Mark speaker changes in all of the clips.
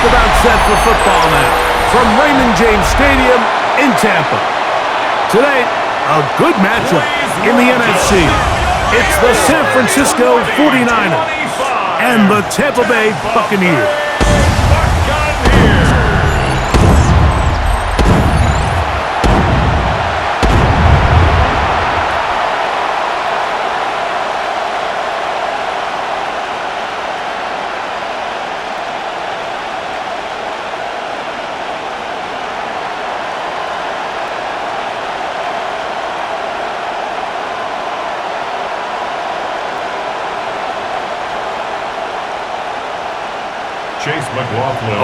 Speaker 1: about set for football now from Raymond James Stadium in Tampa. Today, a good matchup in the NFC. It's the San Francisco 49ers and the Tampa Bay Buccaneers.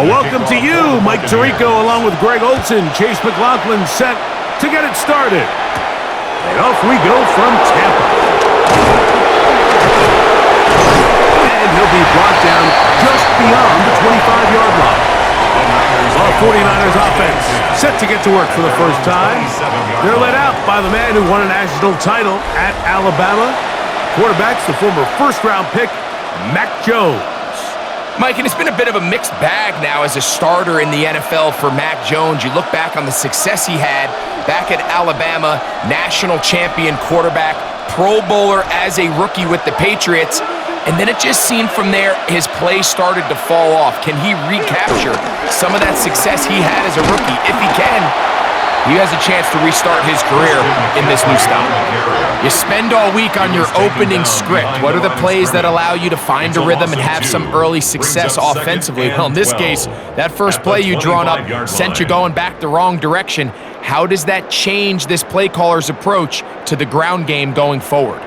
Speaker 1: Welcome to you, Mike Tirico, along with Greg Olson. Chase McLaughlin set to get it started. And off we go from Tampa. And he'll be brought down just beyond the 25-yard line. Our 49ers offense set to get to work for the first time. They're led out by the man who won a national title at Alabama. Quarterback's the former first-round pick, Mac Jones.
Speaker 2: Mike, and it's been a bit of a mixed bag now as a starter in the NFL for Mac Jones. You look back on the success he had back at Alabama, national champion quarterback, Pro Bowler as a rookie with the Patriots, and then it just seemed from there his play started to fall off. Can he recapture some of that success he had as a rookie? If he can, he has a chance to restart his career in this new style. You spend all week on your opening script. What are the plays that allow you to find a rhythm and have some early success offensively? Well, in this case, that first play you drawn up sent you going back the wrong direction. How does that change this play caller's approach to the ground game going forward?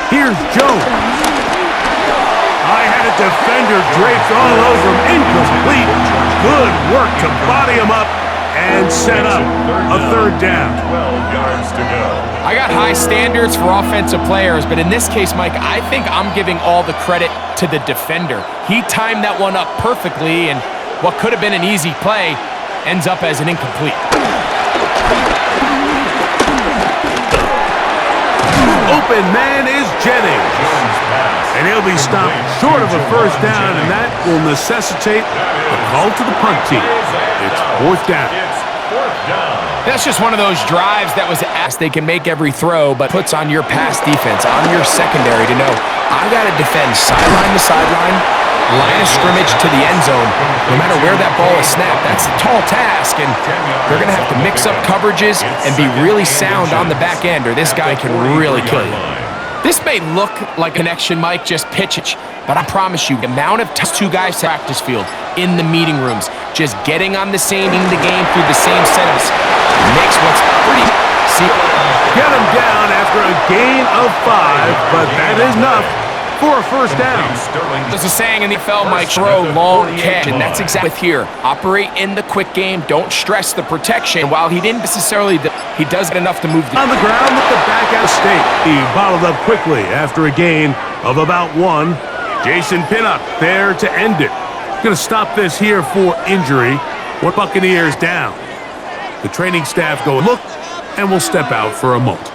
Speaker 1: Here's Jones. I had a defender draped all over him. Incomplete. Good work to body him up and set up a third down.
Speaker 3: 12 yards to go.
Speaker 2: I got high standards for offensive players, but in this case, Mike, I think I'm giving all the credit to the defender. He timed that one up perfectly, and what could have been an easy play ends up as an incomplete.
Speaker 1: Open man is Jennings. And he'll be stopped short of a first down, and that will necessitate a call to the punt team. It's fourth down.
Speaker 2: That's just one of those drives that was asked. They can make every throw, but puts on your pass defense, on your secondary to know, I got to defend sideline to sideline, line of scrimmage to the end zone. No matter where that ball is snapped, that's a tall task, and they're going to have to mix up coverages and be really sound on the back end, or this guy can really kill you. This may look like connection, Mike, just pitch it, but I promise you, the amount of two guys practice field, in the meeting rooms, just getting on the same in the game through the same setups makes what's pretty. See,
Speaker 1: get him down after a gain of 5, but that is enough for a first down.
Speaker 2: There's a saying in the NFL, Mike, throw, long catch, and that's exactly here. Operate in the quick game, don't stress the protection. While he didn't necessarily, he does get enough to move
Speaker 1: on the ground with the back out of state. He bottled up quickly after a gain of about 1. Jason Pinnock there to end it. Going to stop this here for injury. What Buccaneers down? The training staff go look, and we'll step out for a moment.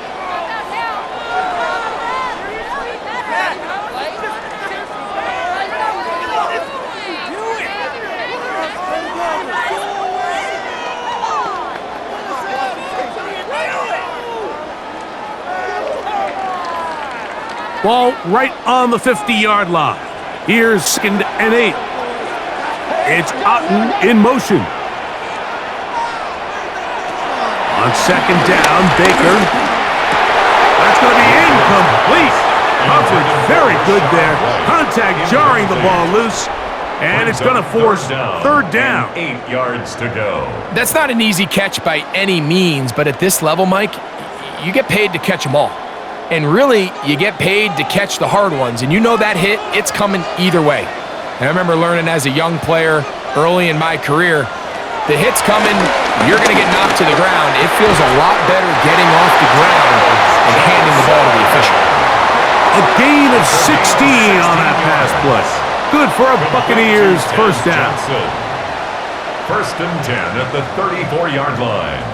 Speaker 1: Ball right on the 50-yard line. Here's 2nd and 8. It's Otten in motion. On 2nd down, Baker. That's going to be incomplete. Coverage very good there. Contact jarring the ball loose. And it's going to force 3rd down.
Speaker 3: 8 yards to go.
Speaker 2: That's not an easy catch by any means, but at this level, Mike, you get paid to catch them all. And really, you get paid to catch the hard ones. And you know that hit, it's coming either way. And I remember learning as a young player early in my career, the hit's coming, you're going to get knocked to the ground. It feels a lot better getting off the ground and handing the ball to the official.
Speaker 1: A gain of 16 on that pass play. Good for a Buccaneers first down.
Speaker 3: 1st and 10 at the 34-yard line.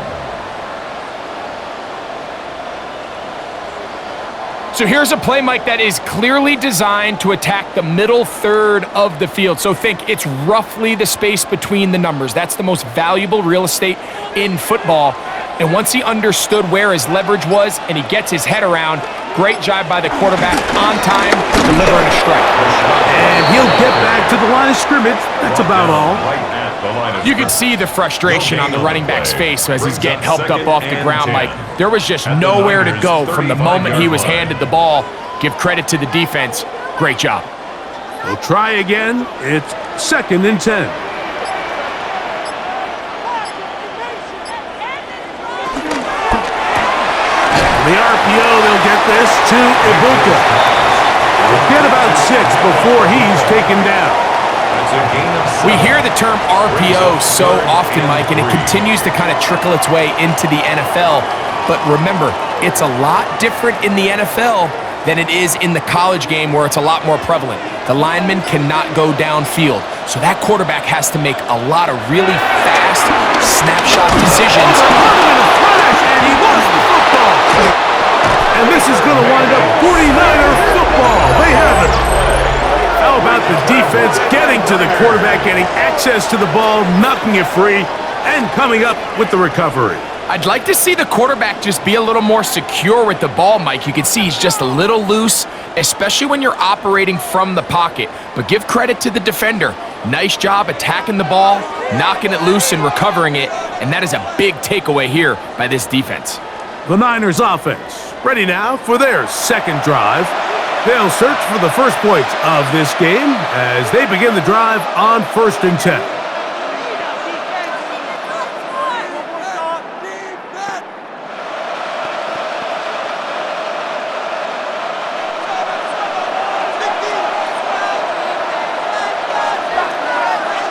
Speaker 2: So here's a play, Mike, that is clearly designed to attack the middle third of the field. So think it's roughly the space between the numbers. That's the most valuable real estate in football. And once he understood where his leverage was and he gets his head around, great job by the quarterback on time, delivering a strike.
Speaker 1: And he'll get back to the line of scrimmage. That's about all.
Speaker 2: You could see the frustration on the running back's face as he's getting helped up off the ground, Mike. There was just nowhere to go from the moment he was handed the ball. Give credit to the defense. Great job.
Speaker 1: We'll try again. It's 2nd and 10. The RPO, they'll get this to Ibuka. They'll get about 6 before he's taken down.
Speaker 2: We hear the term RPO so often, Mike, and it continues to kind of trickle its way into the NFL. But remember, it's a lot different in the NFL than it is in the college game where it's a lot more prevalent. The lineman cannot go downfield, so that quarterback has to make a lot of really fast snapshot decisions.
Speaker 1: And he lost the football. And this is going to wind up 49er football. They have it. How about the defense getting to the quarterback, getting access to the ball, knocking it free, and coming up with the recovery?
Speaker 2: I'd like to see the quarterback just be a little more secure with the ball, Mike. You can see he's just a little loose, especially when you're operating from the pocket. But give credit to the defender. Nice job attacking the ball, knocking it loose and recovering it, and that is a big takeaway here by this defense.
Speaker 1: The Niners offense ready now for their 2nd drive. They'll search for the first points of this game as they begin the drive on 1st and 10.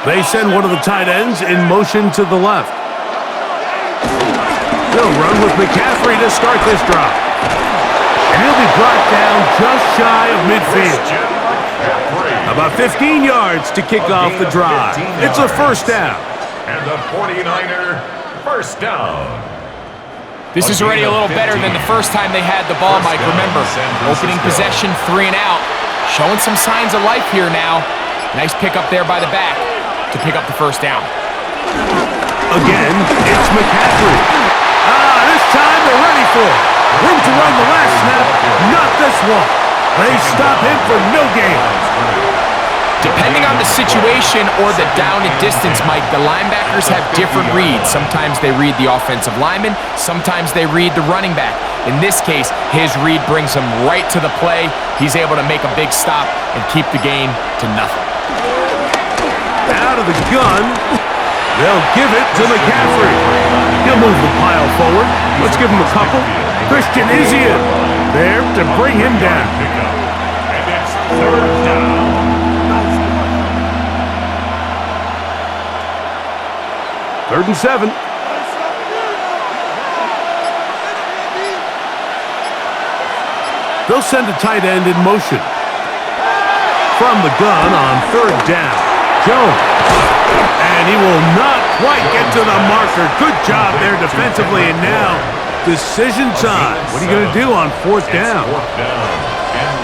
Speaker 1: They send one of the tight ends in motion to the left. They'll run with McCaffrey to start this drive. And he'll be brought down just shy of midfield. About 15 yards to kick off the drive. It's a 1st down.
Speaker 3: And the 49er first down.
Speaker 2: This is already a little better than the first time they had the ball, Mike. Remember, opening possession, 3 and out. Showing some signs of life here now. Nice pick up there by the back to pick up the 1st down.
Speaker 1: Again, it's McCaffrey. This time they're ready for it. Room to run the last snap, not this one. They stop him for no gain.
Speaker 2: Depending on the situation or the down and distance, Mike, the linebackers have different reads. Sometimes they read the offensive lineman, sometimes they read the running back. In this case, his read brings him right to the play. He's able to make a big stop and keep the gain to nothing.
Speaker 1: Out of the gun, they'll give it to McCaffrey. He'll move the pile forward. Let's give him a couple. Christian is in there to bring him down.
Speaker 3: And it's 3rd down.
Speaker 1: 3rd and 7. They'll send a tight end in motion. From the gun on 3rd down, Jones. And he will not quite get to the marker. Good job there defensively, and now decision time. What are you going to do on 4th down?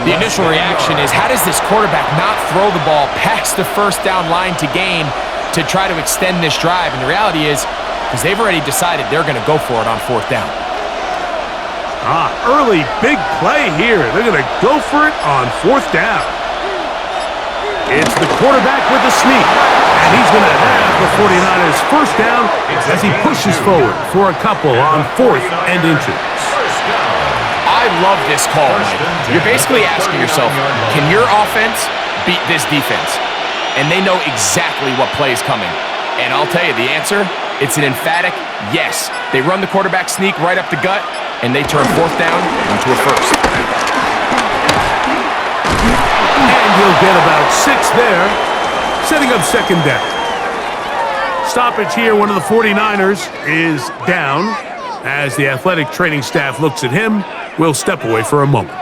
Speaker 2: The initial reaction is, how does this quarterback not throw the ball past the 1st down line to gain to try to extend this drive? And the reality is, because they've already decided they're going to go for it on 4th down.
Speaker 1: Early big play here. They're going to go for it on 4th down. It's the quarterback with the sneak. And he's going to have the 49ers 1st down as he pushes forward for a couple on 4th and inches.
Speaker 2: I love this call, Mike. You're basically asking yourself, can your offense beat this defense? And they know exactly what play is coming. And I'll tell you the answer, it's an emphatic yes. They run the quarterback sneak right up the gut, and they turn 4th down into a 1st.
Speaker 1: And he'll get about 6 there, setting up 2nd down. Stoppage here, one of the 49ers is down. As the athletic training staff looks at him, we'll step away for a moment.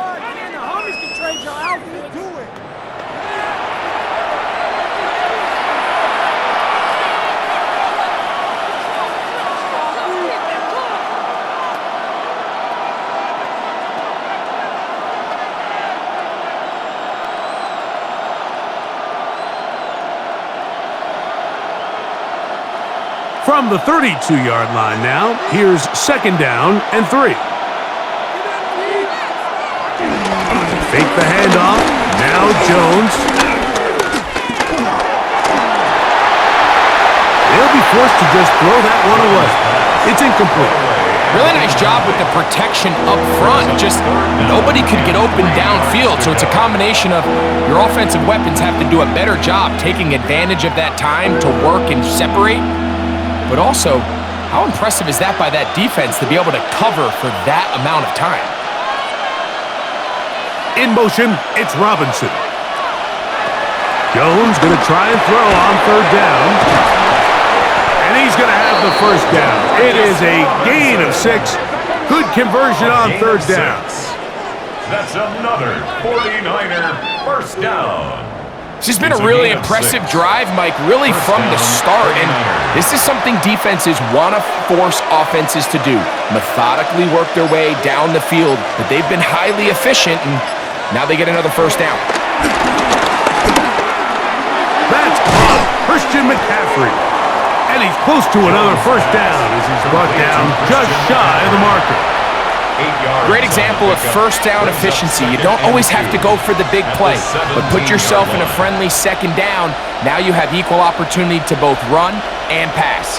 Speaker 1: From the 32-yard line now, here's 2nd down and 3. Fake the handoff. Now Jones. They'll be forced to just throw that one away. It's incomplete.
Speaker 2: Really nice job with the protection up front. Just nobody could get open downfield, so it's a combination of your offensive weapons have to do a better job taking advantage of that time to work and separate. But also, how impressive is that by that defense to be able to cover for that amount of time?
Speaker 1: In motion, it's Robinson. Jones going to try and throw on 3rd down. And he's going to have the 1st down. It is a gain of 6. Good conversion on 3rd down.
Speaker 3: That's another 49er 1st down.
Speaker 2: This has been a really impressive drive, Mike, really from the start. And this is something defenses want to force offenses to do. Methodically work their way down the field, but they've been highly efficient, and now they get another 1st down.
Speaker 1: That's caught. Christian McCaffrey. And he's close to another 1st down as he's brought down just shy of the marker.
Speaker 2: Great example of 1st down efficiency. You don't always have to go for the big play, but put yourself in a friendly 2nd down. Now you have equal opportunity to both run and pass.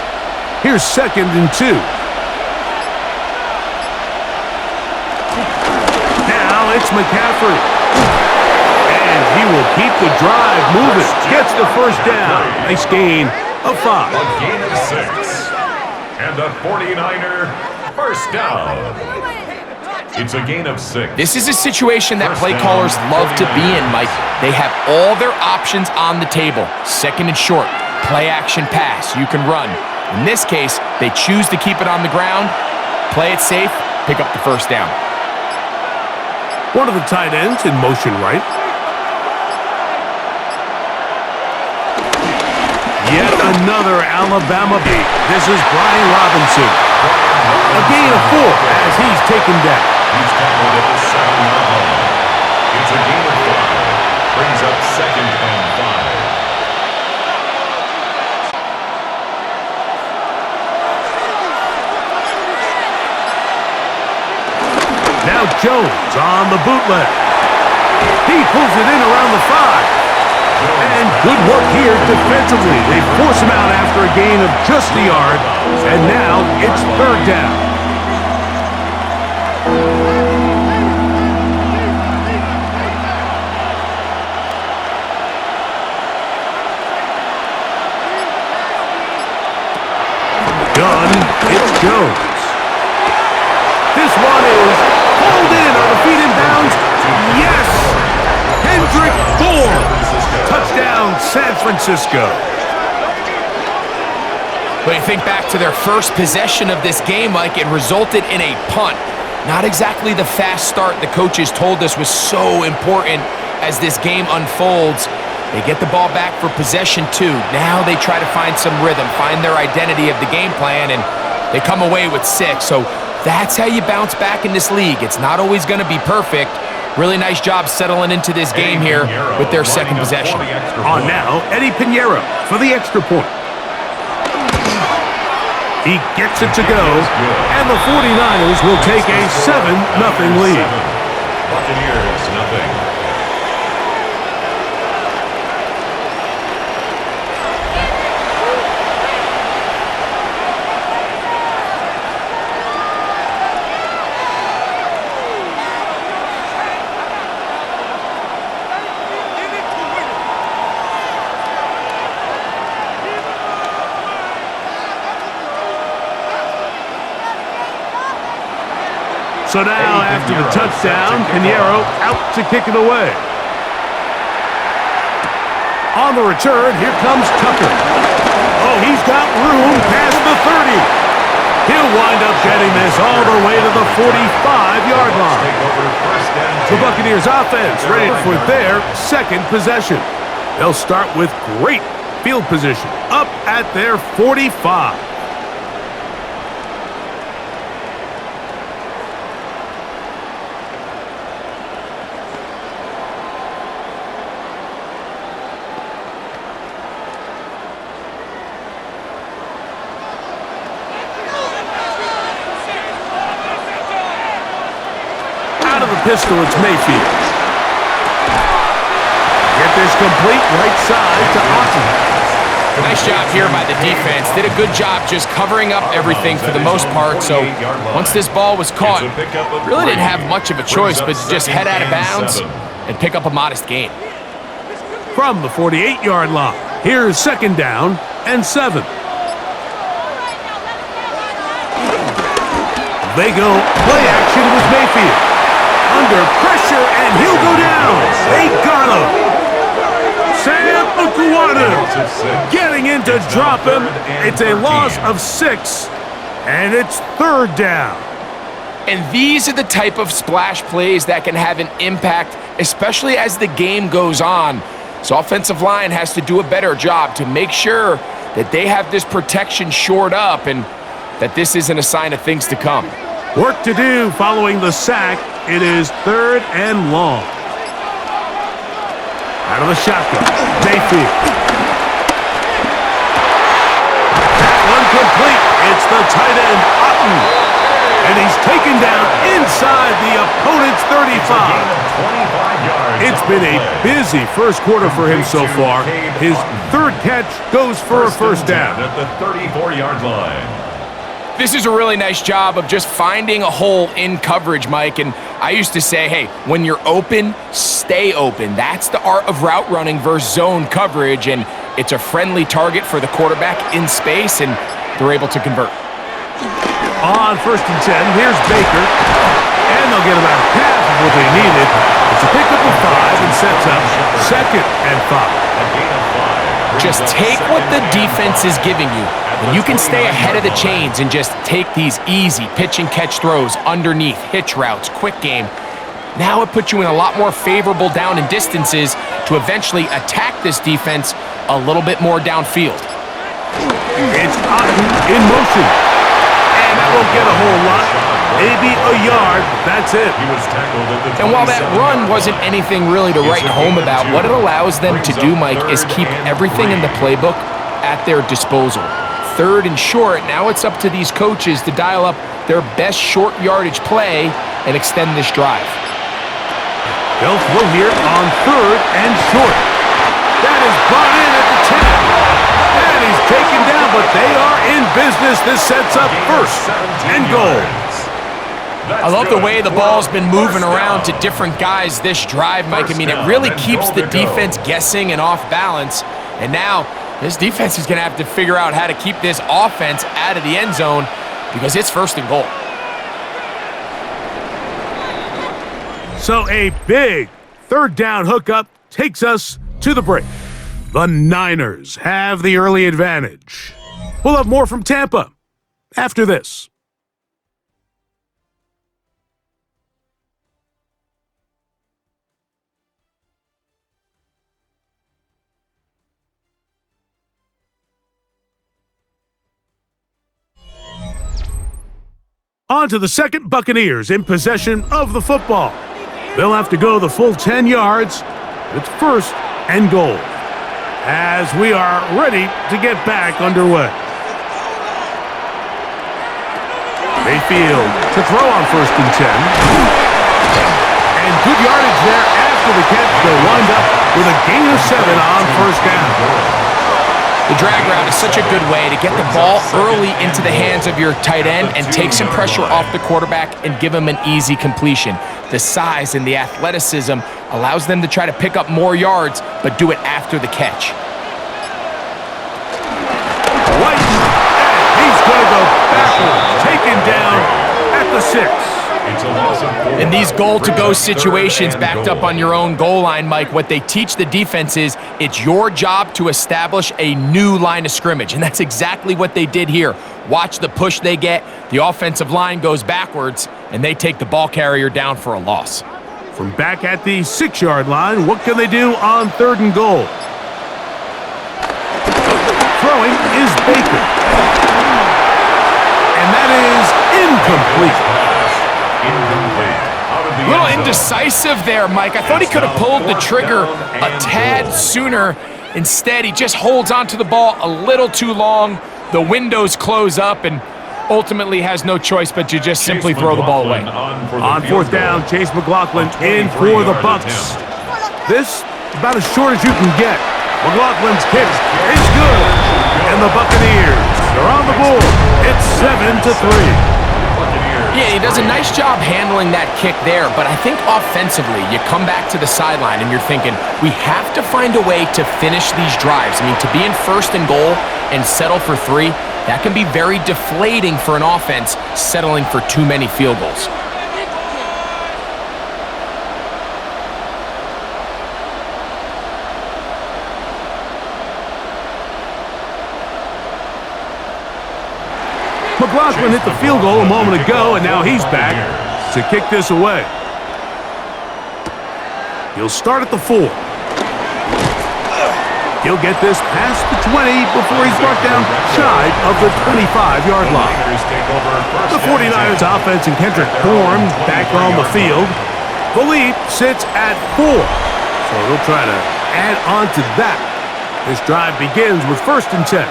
Speaker 1: Here's 2nd and 2. Now it's McCaffrey. And he will keep the drive moving. Gets the 1st down. Nice gain of 5.
Speaker 3: A gain of 6. And the 49er 1st down. It's a gain of 6.
Speaker 2: This is a situation that play callers love to be in, Mike. They have all their options on the table. 2nd and short, play action pass, you can run. In this case, they choose to keep it on the ground, play it safe, pick up the 1st down.
Speaker 1: One of the tight ends in motion right. Yet another Alabama beat. This is Brian Robinson. A gain of 4 as he's taken down.
Speaker 3: He's tackled at the 7-yard line. It's a gain of 5. Brings up 2nd and 5.
Speaker 1: Now Jones on the bootleg. He pulls it in around the 5. And good work here defensively. They force him out after a gain of just a yard. And now it's 3rd down. Done. It's Jones. This one is pulled in on the feet in bounds. Yes! Hendrick Bourne. Touchdown, San Francisco.
Speaker 2: When you think back to their first possession of this game, Mike, it resulted in a punt. Not exactly the fast start the coaches told us was so important as this game unfolds. They get the ball back for possession 2. Now they try to find some rhythm, find their identity of the game plan, and they come away with 6. So that's how you bounce back in this league. It's not always going to be perfect. Really nice job settling into this game here with their 2nd possession.
Speaker 1: On now, Eddie Pinheiro for the extra point. He gets it to go, and the 49ers will take a 7-0 lead.
Speaker 3: Buccaneers, nothing.
Speaker 1: So now, after the touchdown, Pinheiro out to kick it away. On the return, here comes Tucker. Oh, he's got room past the 30. He'll wind up getting this all the way to the 45-yard line. The Buccaneers offense ready for their 2nd possession. They'll start with great field position up at their 45. pistol, it's Mayfield. Get this complete right side to Austin.
Speaker 2: Nice job here by the defense. Did a good job just covering up everything for the most part. So once this ball was caught, really didn't have much of a choice but to just head out of bounds and pick up a modest gain.
Speaker 1: From the 48-yard line, here's second down and 7. They go play action with Mayfield. Under pressure, and he'll go down. They got him. Sam Okuwatu getting in to drop him. It's a loss of 6, and it's third down.
Speaker 2: And these are the type of splash plays that can have an impact, especially as the game goes on. So offensive line has to do a better job to make sure that they have this protection shored up and that this isn't a sign of things to come.
Speaker 1: Work to do following the sack. It is third and long. Out of the shotgun, Mayfield. That one complete. It's the tight end, Otten. And he's taken down inside the opponent's 35. It's been a busy first quarter for him so far. His third catch goes for a first down.
Speaker 3: At the 34-yard line.
Speaker 2: This is a really nice job of just finding a hole in coverage, Mike. And I used to say, hey, when you're open, stay open. That's the art of route running versus zone coverage. And it's a friendly target for the quarterback in space, and they're able to convert.
Speaker 1: On first and 10, here's Baker. And they'll get about half of what they needed. It's a pickup of 5 and sets up second and 5.
Speaker 2: Just take what the defense is giving you. When you can stay ahead of the chains and just take these easy pitch and catch throws underneath, hitch routes, quick game, now it puts you in a lot more favorable down and distances to eventually attack this defense a little bit more downfield.
Speaker 1: It's Otten in motion. And that won't get a whole lot. Maybe a yard. That's it.
Speaker 2: And while that run wasn't anything really to write home about, what it allows them to do, Mike, is keep everything in the playbook at their disposal. Third and short, now it's up to these coaches to dial up their best short yardage play and extend this drive.
Speaker 1: They'll throw here on third and short. That is brought in at the 10. And he's taken down, but they are in business. This sets up first and goal.
Speaker 2: I love the way the ball's been moving around to different guys this drive, Mike. I mean, it really keeps the defense guessing and off balance. And now this defense is going to have to figure out how to keep this offense out of the end zone because it's first and goal.
Speaker 1: So a big third down hookup takes us to the break. The Niners have the early advantage. We'll have more from Tampa after this. On to the second, Buccaneers in possession of the football. They'll have to go the full 10 yards. It's first and goal as we are ready to get back underway. Mayfield to throw on first and 10. And good yardage there after the catch. They'll wind up with a gain of 7 on first down.
Speaker 2: The drag route is such a good way to get the ball early into the hands of your tight end and take some pressure off the quarterback and give him an easy completion. The size and the athleticism allows them to try to pick up more yards, but do it after the catch.
Speaker 1: White, he's going to go backwards, taken down at the 6.
Speaker 2: In these goal-to-go situations backed up on your own goal line, Mike, what they teach the defense is it's your job to establish a new line of scrimmage, and that's exactly what they did here. Watch the push they get. The offensive line goes backwards, and they take the ball carrier down for a loss.
Speaker 1: From back at the 6-yard line, what can they do on third and goal? Throwing is Baker. And that is incomplete.
Speaker 2: A little indecisive there, Mike. I thought he could have pulled the trigger a tad sooner. Instead, he just holds onto the ball a little too long. The windows close up, and ultimately has no choice but to just simply throw the ball away.
Speaker 1: On fourth down, Chase McLaughlin in for the Bucks. This about as short as you can get. McLaughlin's kick is good, and the Buccaneers are on the board. It's 7-3.
Speaker 2: Yeah, he does a nice job handling that kick there, but I think offensively, you come back to the sideline and you're thinking, we have to find a way to finish these drives. I mean, to be in first and goal and settle for 3, that can be very deflating for an offense settling for too many field goals.
Speaker 1: McLaughlin hit the field goal a moment ago, and now he's back to kick this away. He'll start at the 4. He'll get this past the 20 before he's brought down shy of the 25-yard line. The 49ers offense and Kendrick Bourne back on the field. The lead sits at 4, so they'll try to add on to that. This drive begins with 1st and 10.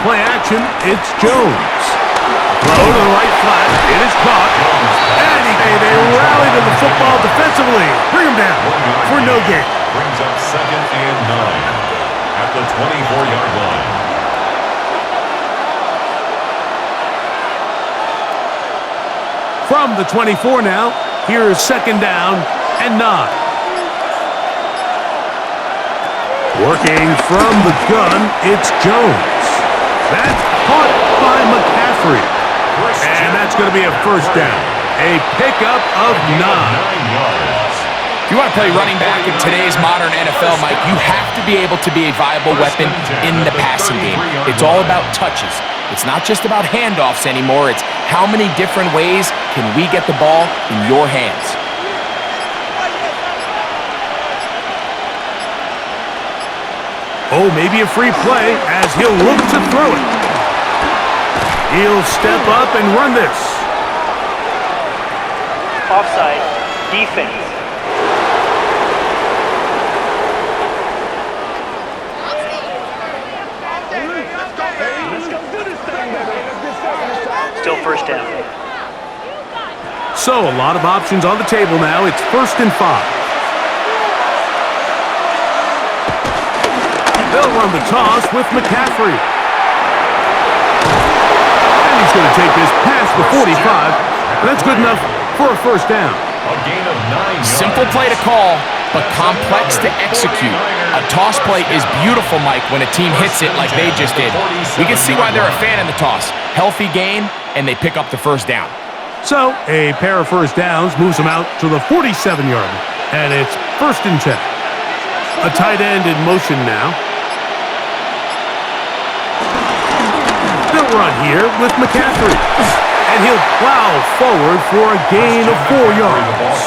Speaker 1: Play action, it's Jones. Throw to the right flat, it is caught. And they rally to the football defensively. Bring him down for no gain.
Speaker 3: Brings up 2nd and 9 at the 24-yard line.
Speaker 1: From the 24 now, here is 2nd down and 9. Working from the gun, it's Jones. That's caught by McCaffrey. And that's going to be a 1st down. A pickup of 9.
Speaker 2: If you want to play running back in today's modern NFL, Mike, you have to be able to be a viable weapon in the passing game. It's all about touches. It's not just about handoffs anymore. It's how many different ways can we get the ball in your hands.
Speaker 1: Oh, maybe a free play as he'll look to throw it. He'll step up and run this.
Speaker 4: Offside, defense. Still 1st down.
Speaker 1: So a lot of options on the table now. It's 1st and 5. They'll run the toss with McCaffrey. And he's going to take this past the 45. That's good enough for a 1st down.
Speaker 3: A gain of 9 yards.
Speaker 2: Simple play to call, but complex to execute. A toss play is beautiful, Mike, when a team hits it like they just did. You can see why they're a fan of the toss. Healthy gain, and they pick up the 1st down.
Speaker 1: So a pair of 1st downs moves them out to the 47-yard line. And it's 1st and 10. A tight end in motion now. They'll run here with McCaffrey. And he'll plow forward for a gain of 4 yards.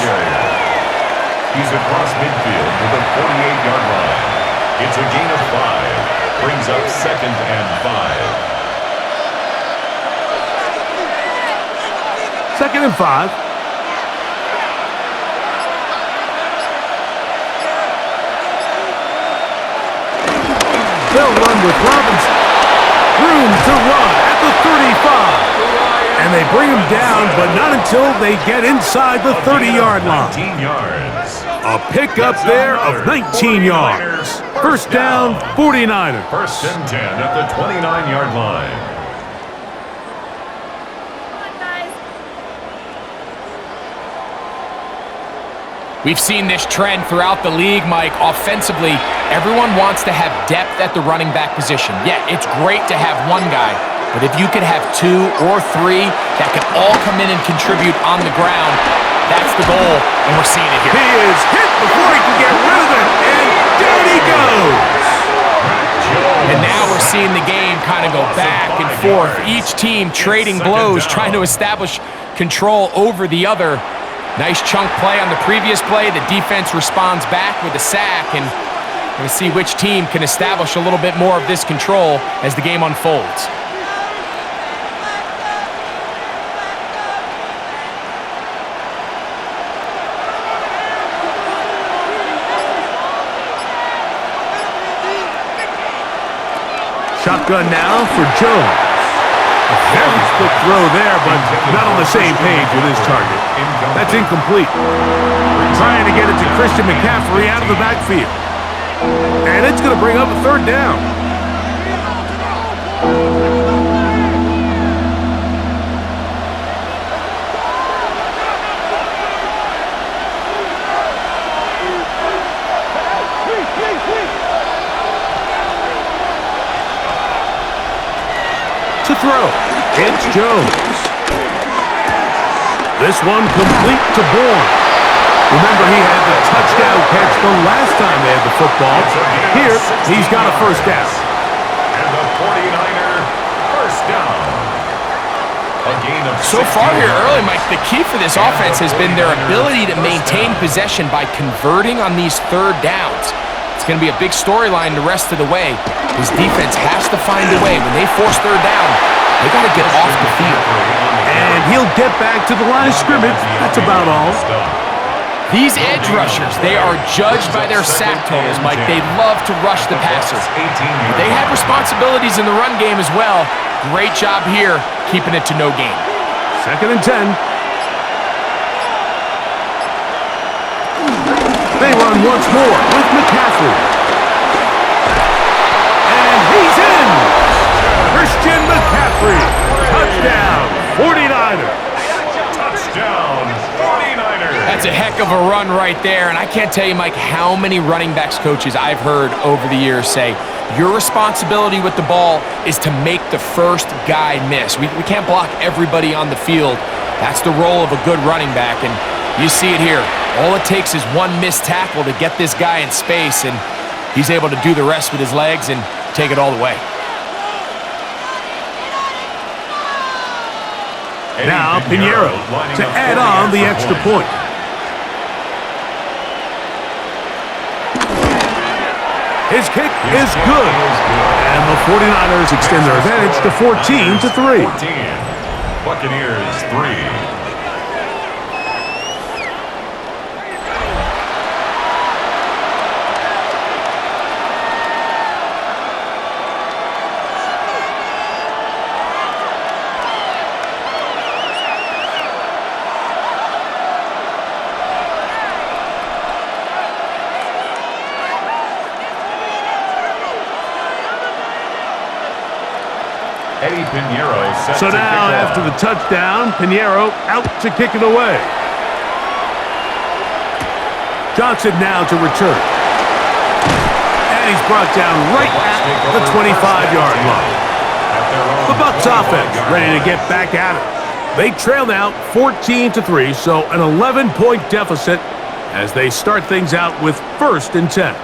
Speaker 3: He's across midfield to the 48-yard line. It's a gain of 5. Brings up 2nd and 5.
Speaker 1: 2nd and 5. They'll run with Robinson. Room to run at the 35. And they bring him down, but not until they get inside the 30-yard line.
Speaker 3: 19 yards.
Speaker 1: A pickup there of 19 yards. 1st down, 49ers.
Speaker 3: 1st and 10 at the 29-yard line.
Speaker 2: We've seen this trend throughout the league, Mike. Offensively, everyone wants to have depth at the running back position. Yeah, it's great to have one guy, but if you could have 2 or 3 that can all come in and contribute on the ground, that's the goal, and we're seeing it here.
Speaker 1: He is hit before he can get rid of it, and down he goes.
Speaker 2: And now we're seeing the game kind of go back and forth. Each team trading blows, trying to establish control over the other. Nice chunk play on the previous play. The defense responds back with a sack, and Going to see which team can establish a little bit more of this control as the game unfolds.
Speaker 1: Shotgun now for Jones. A very quick throw there, but not on the same page with his target. That's incomplete. Trying to get it to Christian McCaffrey out of the backfield. And it's going to bring up a third down. To throw, it's Jones. This one complete to Bourne. Remember, he had the touchdown catch the last time they had the football. Here, he's got a first down.
Speaker 3: And the 49er first down. A gain of
Speaker 2: So far here early, Mike, the key for this offense has been their ability to maintain possession by converting on these third downs. It's going to be a big storyline the rest of the way. His defense has to find a way. When they force third down, they got to get off the field.
Speaker 1: And he'll get back to the line of scrimmage. That's about all.
Speaker 2: These edge rushers, they are judged by their sack totals, Mike. They love to rush the passer. They have responsibilities in the run game as well. Great job here, keeping it to no gain.
Speaker 1: 2nd and 10. They run once more with McCaffrey. And he's in! Christian McCaffrey. Touchdown, 49ers.
Speaker 3: Touchdown, 49ers.
Speaker 2: That's a heck of a run right there, and I can't tell you, Mike, how many running backs coaches I've heard over the years say, your responsibility with the ball is to make the first guy miss. We can't block everybody on the field. That's the role of a good running back, and you see it here. All it takes is one missed tackle to get this guy in space, and he's able to do the rest with his legs and take it all the way.
Speaker 1: Now Pinheiro to add on the extra point. His kick is good. And the 49ers extend their advantage to 14-3.
Speaker 3: Buccaneers 3.
Speaker 1: So now, after the touchdown, Pinheiro out to kick it away. Johnson now to return. And he's brought down right at the 25-yard line. The Bucs offense ready to get back at it. They trail now 14-3, so an 11-point deficit as they start things out with 1st and 10.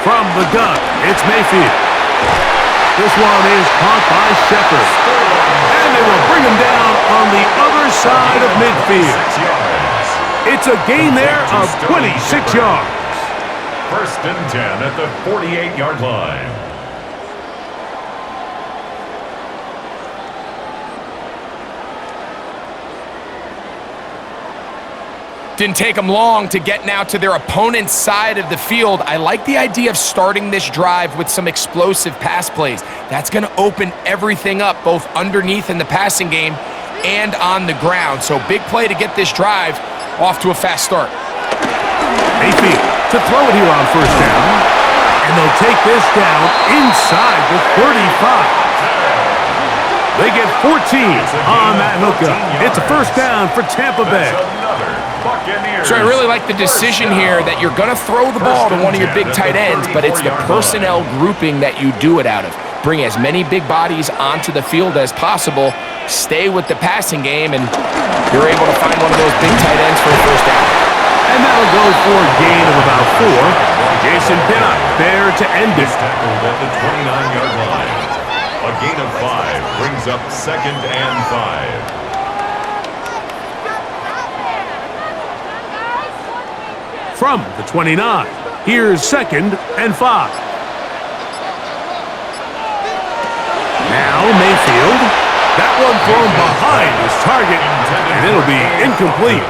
Speaker 1: From the gun, it's Mayfield. This one is caught by Shepard. And they will bring him down on the other side of midfield. It's a gain there of 26 yards.
Speaker 3: 1st and 10 at the 48-yard line.
Speaker 2: Didn't take them long to get now to their opponent's side of the field. I like the idea of starting this drive with some explosive pass plays. That's going to open everything up, both underneath in the passing game and on the ground. So big play to get this drive off to a fast start.
Speaker 1: Mayfield to throw it here on 1st down. And they'll take this down inside the 35. They get 14 on that hookup. It's a 1st down for Tampa Bay.
Speaker 2: So I really like the decision here that you're going to throw the ball to one of your big tight ends, but it's the personnel grouping that you do it out of. Bring as many big bodies onto the field as possible, stay with the passing game, and you're able to find one of those big tight ends for a 1st down.
Speaker 1: And that'll go for a gain of about 4. Jason Pinnock there to end it.
Speaker 3: Tackled at the 29-yard line. A gain of 5 brings up 2nd and 5.
Speaker 1: From the 29, here's 2nd and 5. Now Mayfield. That one thrown behind his target, and it'll be incomplete.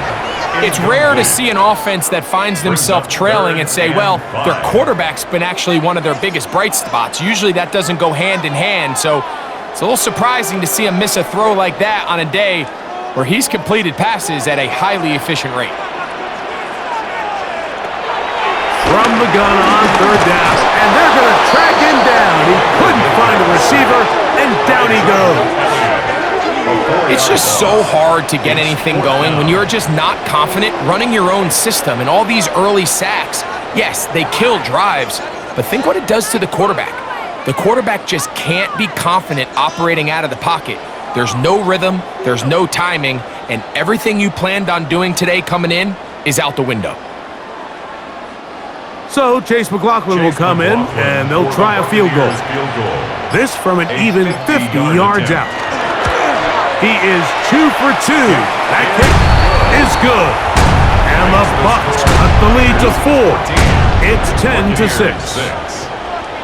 Speaker 2: It's rare to see an offense that finds themselves trailing and say, well, their quarterback's been actually one of their biggest bright spots. Usually that doesn't go hand in hand, so it's a little surprising to see him miss a throw like that on a day where he's completed passes at a highly efficient rate.
Speaker 1: From the gun on 3rd down, and they're going to track him down. He couldn't find a receiver, and down he goes.
Speaker 2: It's just so hard to get anything going when you're just not confident running your own system. And all these early sacks, yes, they kill drives, but think what it does to the quarterback. The quarterback just can't be confident operating out of the pocket. There's no rhythm, there's no timing, and everything you planned on doing today coming in is out the window.
Speaker 1: So Chase McLaughlin will come in, and they'll try a field goal. This from an even 50 yards out. He is 2 for 2. That kick is good. And the Bucs cut the lead to 4. It's 10-6.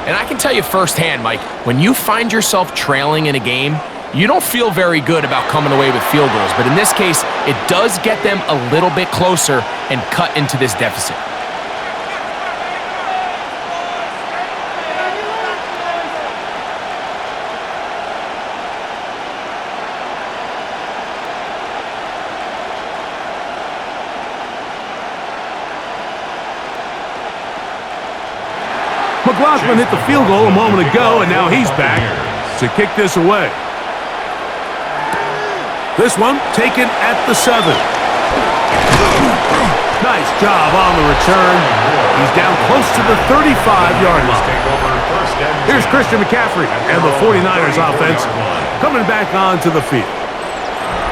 Speaker 2: And I can tell you firsthand, Mike, when you find yourself trailing in a game, you don't feel very good about coming away with field goals. But in this case, it does get them a little bit closer and cut into this deficit.
Speaker 1: McLaughlin hit the field goal a moment ago, and now he's back to kick this away. This one taken at the 7. Nice job on the return. He's down close to the 35-yard line. Here's Christian McCaffrey and the 49ers offense coming back onto the field.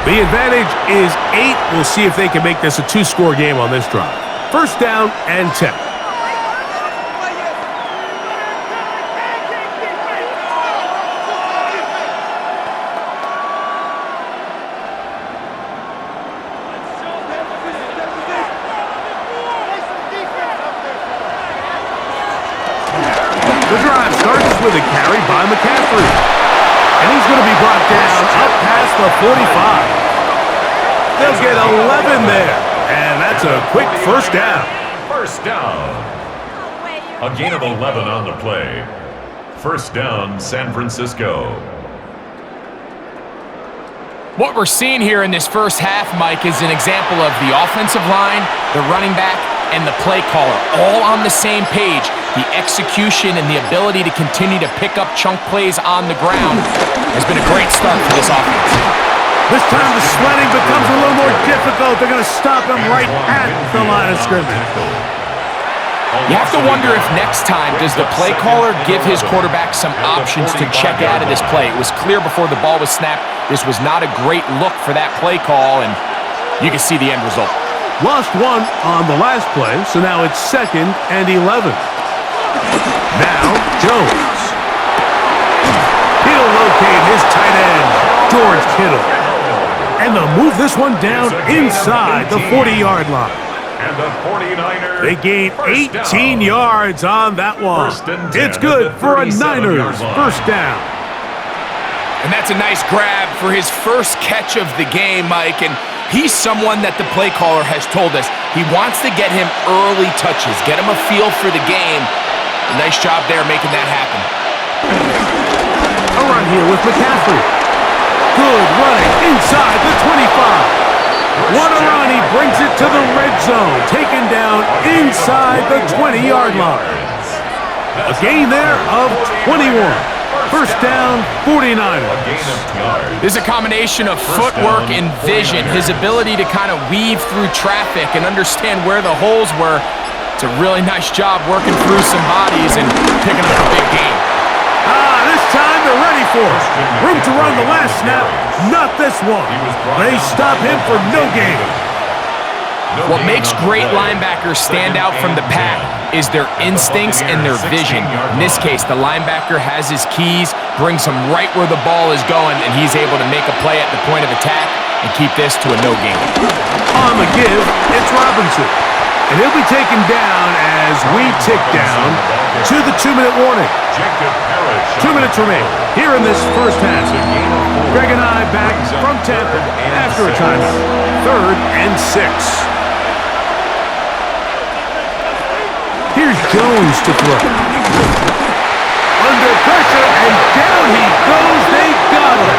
Speaker 1: The advantage is 8. We'll see if they can make this a 2-score game on this drive. 1st down and 10. The drive starts with a carry by McCaffrey. And he's going to be brought down up past the 45. They'll get 11 there. And that's a quick 1st down.
Speaker 3: 1st down. A gain of 11 on the play. 1st down, San Francisco.
Speaker 2: What we're seeing here in this first half, Mike, is an example of the offensive line, the running back, and the play caller all on the same page. The execution and the ability to continue to pick up chunk plays on the ground has been a great start for this offense.
Speaker 1: This time the sledding becomes a little more difficult. They're going to stop him right at the line of scrimmage.
Speaker 2: You have to wonder if next time does the play caller give his quarterback some options to check out of this play. It was clear before the ball was snapped. This was not a great look for that play call, and you can see the end result.
Speaker 1: Lost 1 on the last play, so now it's 2nd and 11. Now, Jones. He'll locate his tight end, George Kittle. And they'll move this one down inside the 40-yard line.
Speaker 3: And the 49ers.
Speaker 1: They gain 18 yards on that one. It's good for a Niners 1st down.
Speaker 2: And that's a nice grab for his first catch of the game, Mike. And he's someone that the play caller has told us he wants to get him early touches, get him a feel for the game. A nice job there making that happen.
Speaker 1: A run here with McCaffrey. Good running inside the 25. What a run. He brings it to the red zone. Taken down inside the 20-yard line. A gain there of 21. 1st down, 49ers.
Speaker 2: There's a combination of footwork and vision, his ability to kind of weave through traffic and understand where the holes were. It's a really nice job working through some bodies and picking up a big game.
Speaker 1: This time they're ready for it. Room to run the last snap, not this one. They stop him for no gain.
Speaker 2: What makes great linebackers stand out from the pack is their instincts and their vision. In this case, the linebacker has his keys, brings him right where the ball is going, and he's able to make a play at the point of attack and keep this to a no gain.
Speaker 1: On the give, it's Robinson. And he'll be taken down as we tick down to the 2-minute warning. 2 minutes remain here in this first half. Greg and I back from Tampa after a timeout. 3rd and 6. Here's Jones to throw. Under pressure, and down he goes. They got him.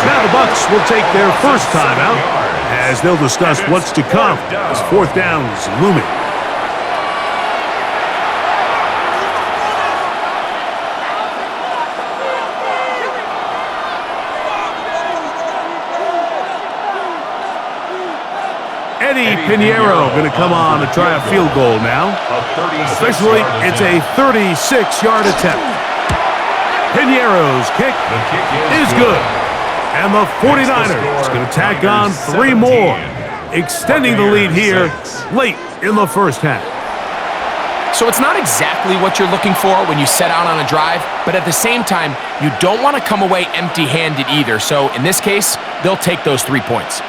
Speaker 1: Now the Bucs will take their first timeout as they'll discuss what's to come as 4th down is looming. Eddie Pinheiro going to come on to try a field goal now. Officially, it's a 36-yard attempt. Pinheiro's kick is good. And the 49ers going to tack on 3 more, extending the lead here late in the first half.
Speaker 2: So it's not exactly what you're looking for when you set out on a drive, but at the same time, you don't want to come away empty-handed either. So in this case, they'll take those 3 points.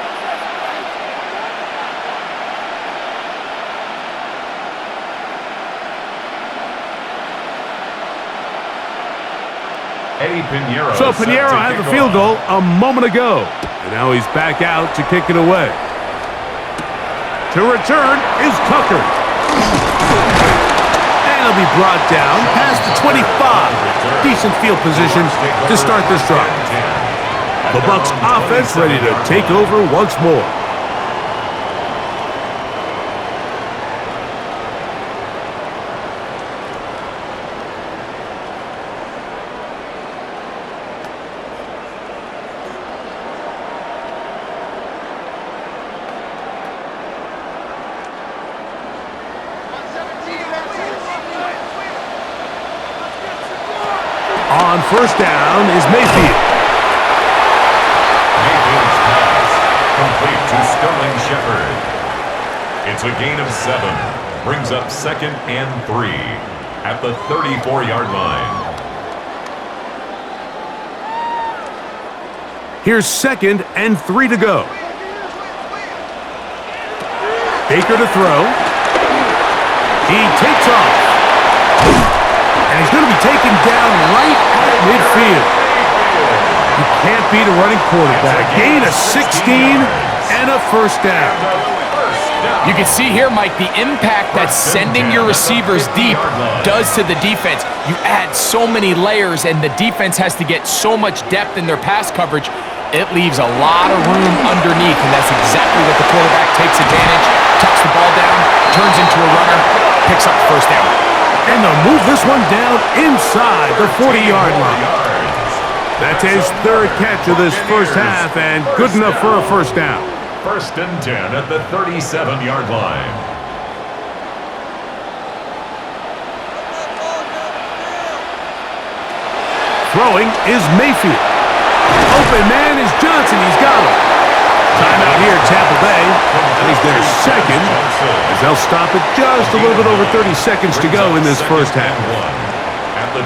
Speaker 1: So Pinheiro had the field goal a moment ago, and now he's back out to kick it away. To return is Tucker. And he'll be brought down past the 25. Decent field position to start this drive. The Bucs offense ready to take over once more. On first down is Mayfield.
Speaker 3: Mayfield's pass complete to Sterling Shepard. It's a gain of 7. Brings up 2nd and 3 at the 34-yard line.
Speaker 1: Here's 2nd and 3 to go. Baker to throw. He takes off. And he's going to be taken down right at midfield. You can't beat a running quarterback. Gain of 16 and a first down.
Speaker 2: You can see here, Mike, the impact that sending your receivers deep does to the defense. You add so many layers, and the defense has to get so much depth in their pass coverage. It leaves a lot of room underneath, and that's exactly what the quarterback takes advantage. Tucks the ball down, turns into a runner, picks up the first down.
Speaker 1: And they'll move this one down inside the 40-yard line. That's his 3rd catch of this first half, and good enough for a first down.
Speaker 3: 1st and 10 at the 37-yard line.
Speaker 1: Throwing is Mayfield. Open man is Johnson. He's got him. Timeout here, Tampa Bay. That is their 2nd, as they'll stop it just a little bit over 30 seconds to go in this first half.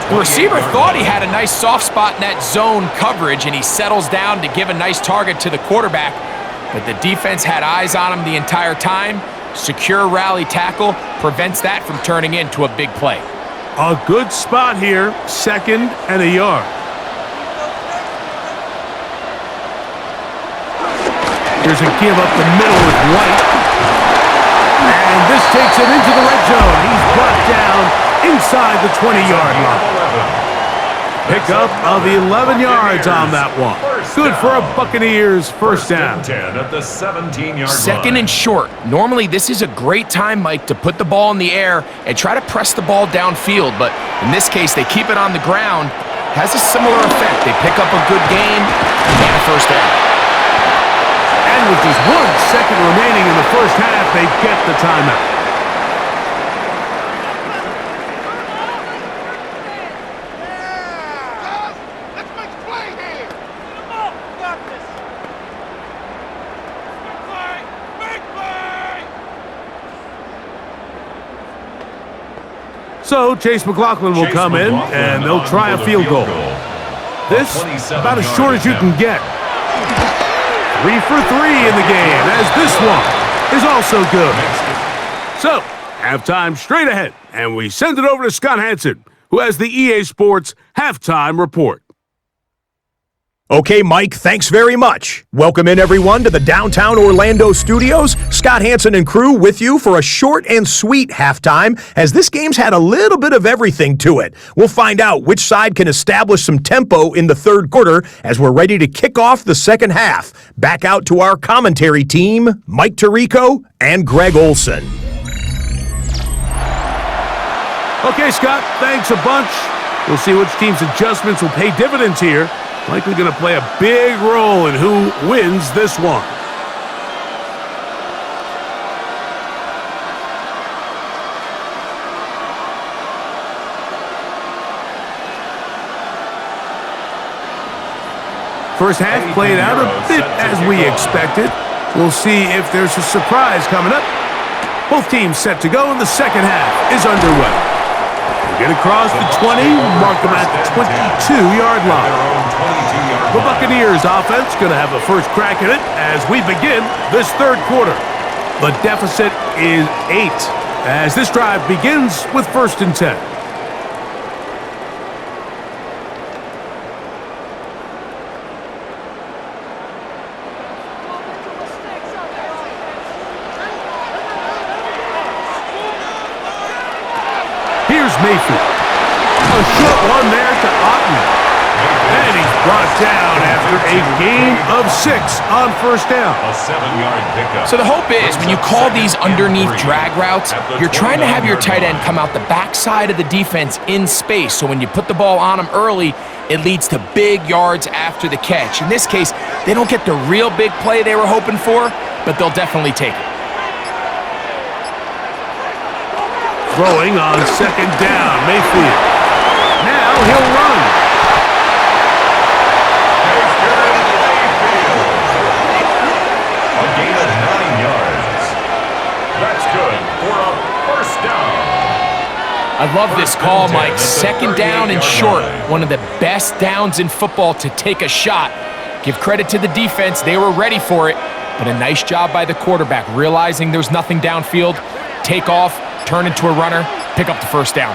Speaker 2: The receiver thought he had a nice soft spot in that zone coverage, and he settles down to give a nice target to the quarterback. But the defense had eyes on him the entire time. Secure rally tackle prevents that from turning into a big play.
Speaker 1: A good spot here, 2nd and a yard. Here's a give up the middle with White. And this takes him into the red zone. He's brought down inside the 20-yard line. Pickup of 11 yards on that one. Good for a Buccaneers first down.
Speaker 3: 10 at the 17-yard line.
Speaker 2: 2nd and short. Normally, this is a great time, Mike, to put the ball in the air and try to press the ball downfield. But in this case, they keep it on the ground. Has a similar effect. They pick up a good gain and a first down.
Speaker 1: And with just 1 second remaining in the first half, they get the timeout. So Chase McLaughlin will come in, and they'll try a field goal. This, about as short as you can get. 3 for 3 in the game, as this one is also good. So, halftime straight ahead, and we send it over to Scott Hansen, who has the EA Sports Halftime Report.
Speaker 5: Okay, Mike, thanks very much. Welcome in, everyone, to the downtown Orlando studios. Scott Hansen and crew with you for a short and sweet halftime, as this game's had a little bit of everything to it. We'll find out which side can establish some tempo in the third quarter as we're ready to kick off the second half. Back out to our commentary team, Mike Tirico and Greg Olson.
Speaker 1: Okay, Scott, thanks a bunch. We'll see which team's adjustments will pay dividends here. Likely going to play a big role in who wins this one. First half played out a bit as we expected. We'll see if there's a surprise coming up. Both teams set to go, and the second half is underway. Get across the 20, mark them at the 22-yard line. The Buccaneers offense going to have a first crack at it as we begin this third quarter. The deficit is 8 as this drive begins with 1st and 10. Here's Mayfield. A short one there to Otten. And he's brought down after a gain of 6 on 1st down.
Speaker 3: A 7-yard pickup.
Speaker 2: So the hope is when you call these underneath drag routes, you're trying to have your tight end come out the backside of the defense in space. So when you put the ball on him early, it leads to big yards after the catch. In this case, they don't get the real big play they were hoping for, but they'll definitely take it.
Speaker 1: Throwing on 2nd down, Mayfield. Now he'll run.
Speaker 3: A gain of 9 yards. That's good for a 1st down.
Speaker 2: I love this call, Mike. 2nd down and short. One of the best downs in football to take a shot. Give credit to the defense. They were ready for it. But a nice job by the quarterback, realizing there's nothing downfield. Take off, turn into a runner, pick up the 1st down.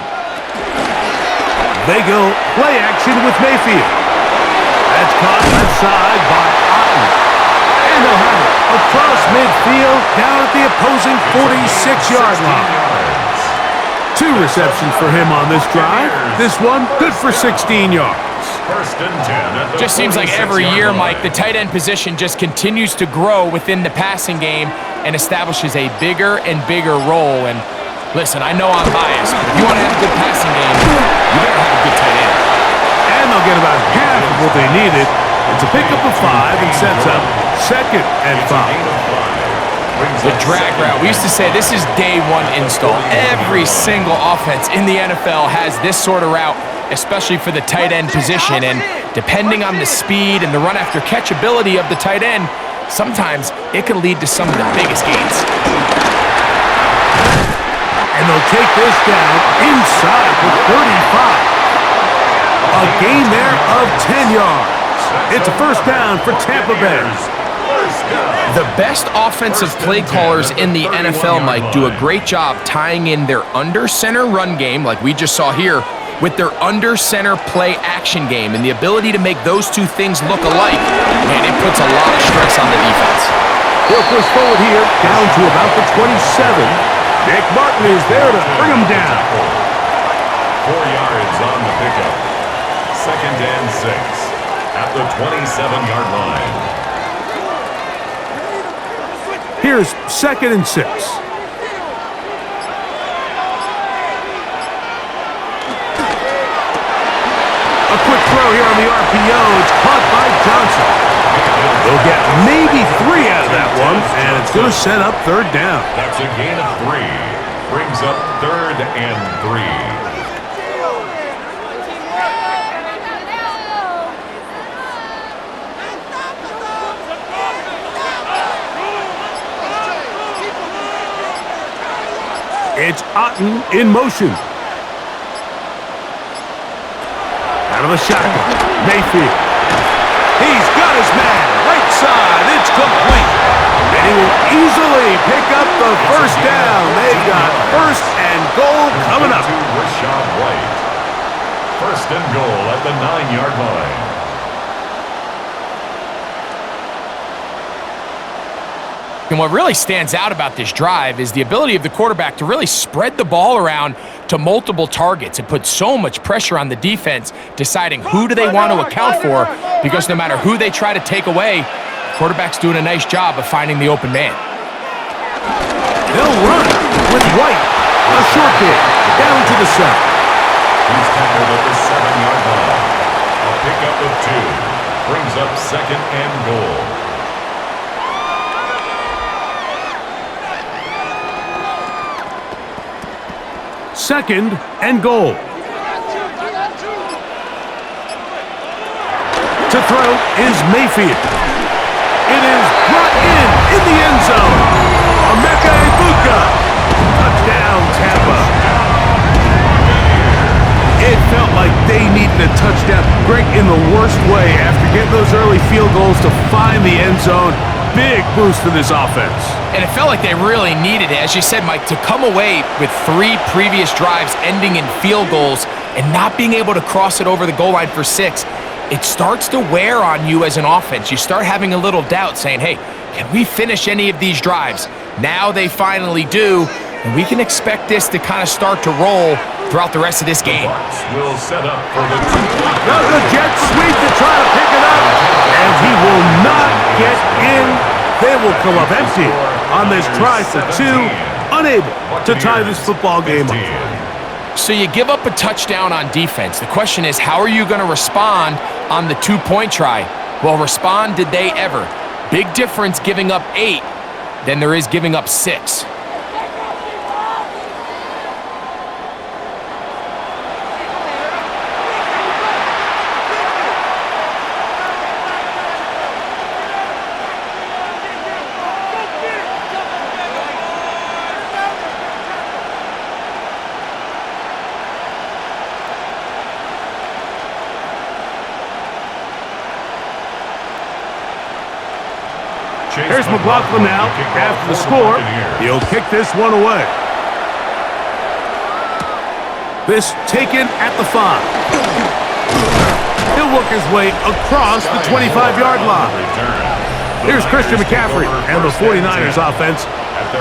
Speaker 1: They go play action with Mayfield. That's caught outside by Otten. And they'll have it across midfield down at the opposing 46-yard line. 2 receptions for him on this drive. This one good for 16 yards.
Speaker 3: 1st and 10.
Speaker 2: Just seems like every year, Mike, the tight end position just continues to grow within the passing game and establishes a bigger and bigger role. And listen, I know I'm biased, but if you want to have a good passing game, you better have a good tight end.
Speaker 1: And they'll get about half of what they needed. It's a pickup of 5 and sets up 2nd and 5.
Speaker 2: The drag route. We used to say this is day 1 install. Every single offense in the NFL has this sort of route, especially for the tight end position. And depending on the speed and the run after catch ability of the tight end, sometimes it can lead to some of the biggest gains.
Speaker 1: And they'll take this down inside the 35. A gain there of 10 yards. It's a 1st down for Tampa Bay.
Speaker 2: The best offensive play callers in the NFL, Mike, do a great job tying in their under-center run game, like we just saw here, with their under-center play action game. And the ability to make those 2 things look alike, man, it puts a lot of stress on the defense.
Speaker 1: They'll push forward here, down to about the 27. Nick Martin is there to bring him down.
Speaker 3: 4 yards on the pickup. 2nd and 6 at the 27-yard line.
Speaker 1: Here's 2nd and 6. A quick throw here on the RPO. It's caught by Johnson. They'll get maybe 3 out of that one, and it's going to set up 3rd down.
Speaker 3: That's a gain of 3. Brings up 3rd and 3.
Speaker 1: It's Otten in motion. Out of the shotgun. Mayfield. He's got his man. Right side. It's complete. And he will easily pick up the first down. They've got first and goal coming up.
Speaker 3: First and goal at the 9-yard line.
Speaker 2: And what really stands out about this drive is the ability of the quarterback to really spread the ball around to multiple targets. It puts so much pressure on the defense, deciding who do they want to account for, because no matter who they try to take away, the quarterback's doing a nice job of finding the open man.
Speaker 1: They'll run with White. A short kick down to the 7.
Speaker 3: He's tackled at the 7-yard line. A pickup of 2. Brings up second and goal.
Speaker 1: Second and goal. To throw is Mayfield. It is brought in the end zone. BUCS. Touchdown, Tampa. It felt like they needed a touchdown. Greg, in the worst way, after getting those early field goals to find the end zone. Big boost for this offense.
Speaker 2: And it felt like they really needed it. As you said, Mike, to come away with 3 previous drives ending in field goals and not being able to cross it over the goal line for 6, it starts to wear on you as an offense. You start having a little doubt, saying, hey, can we finish any of these drives? Now they finally do, and we can expect this to kind of start to roll throughout the rest of this game.
Speaker 3: BUCS will set up for the
Speaker 1: the jet sweep to try to pick it up, and he will not get in. They will come up empty on this try for 2, unable to tie this football game up.
Speaker 2: So you give up a touchdown on defense. The question is, how are you going to respond on the 2-point try? Well, respond did they ever? Big difference giving up 8 than there is giving up 6.
Speaker 1: Here's McLaughlin now. After the score, he'll kick this one away. This taken at the 5. He'll work his way across the 25-yard line. Here's Christian McCaffrey and the 49ers offense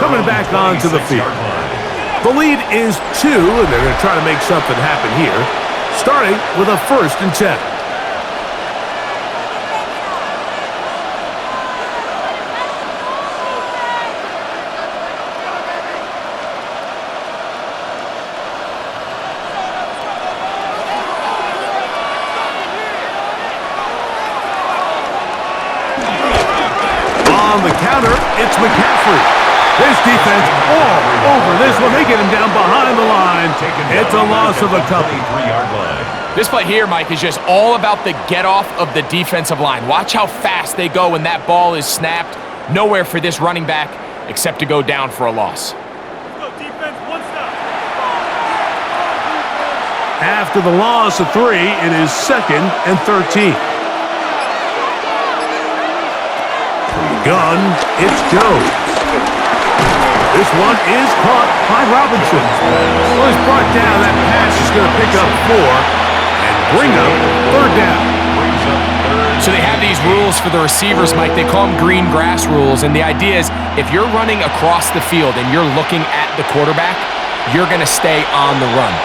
Speaker 1: coming back onto the field. The lead is 2, and they're going to try to make something happen here, starting with a 1st and 10. On the counter, it's McCaffrey. This defense all over this one. They get him down behind the line. It's a loss of a couple.
Speaker 2: This play here, Mike, is just all about the get-off of the defensive line. Watch how fast they go when that ball is snapped. Nowhere for this running back except to go down for a loss.
Speaker 1: After the loss of 3, it is 2nd and 13. Gun, it's Jones. This one is caught by Robinson. Well, he's brought down. That pass is going to pick up 4 and bring up 3rd down.
Speaker 2: So they have these rules for the receivers, Mike. They call them green grass rules. And the idea is if you're running across the field and you're looking at the quarterback, you're going to stay on the run.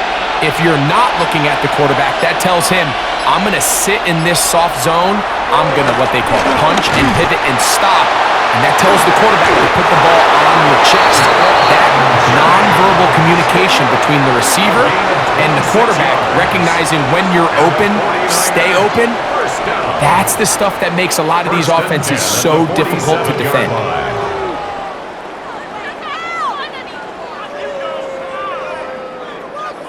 Speaker 2: If you're not looking at the quarterback, that tells him, I'm going to sit in this soft zone. I'm going to what they call punch and pivot and stop. And that tells the quarterback to put the ball on your chest. That nonverbal communication between the receiver and the quarterback, recognizing when you're open, stay open, that's the stuff that makes a lot of these offenses so difficult to defend.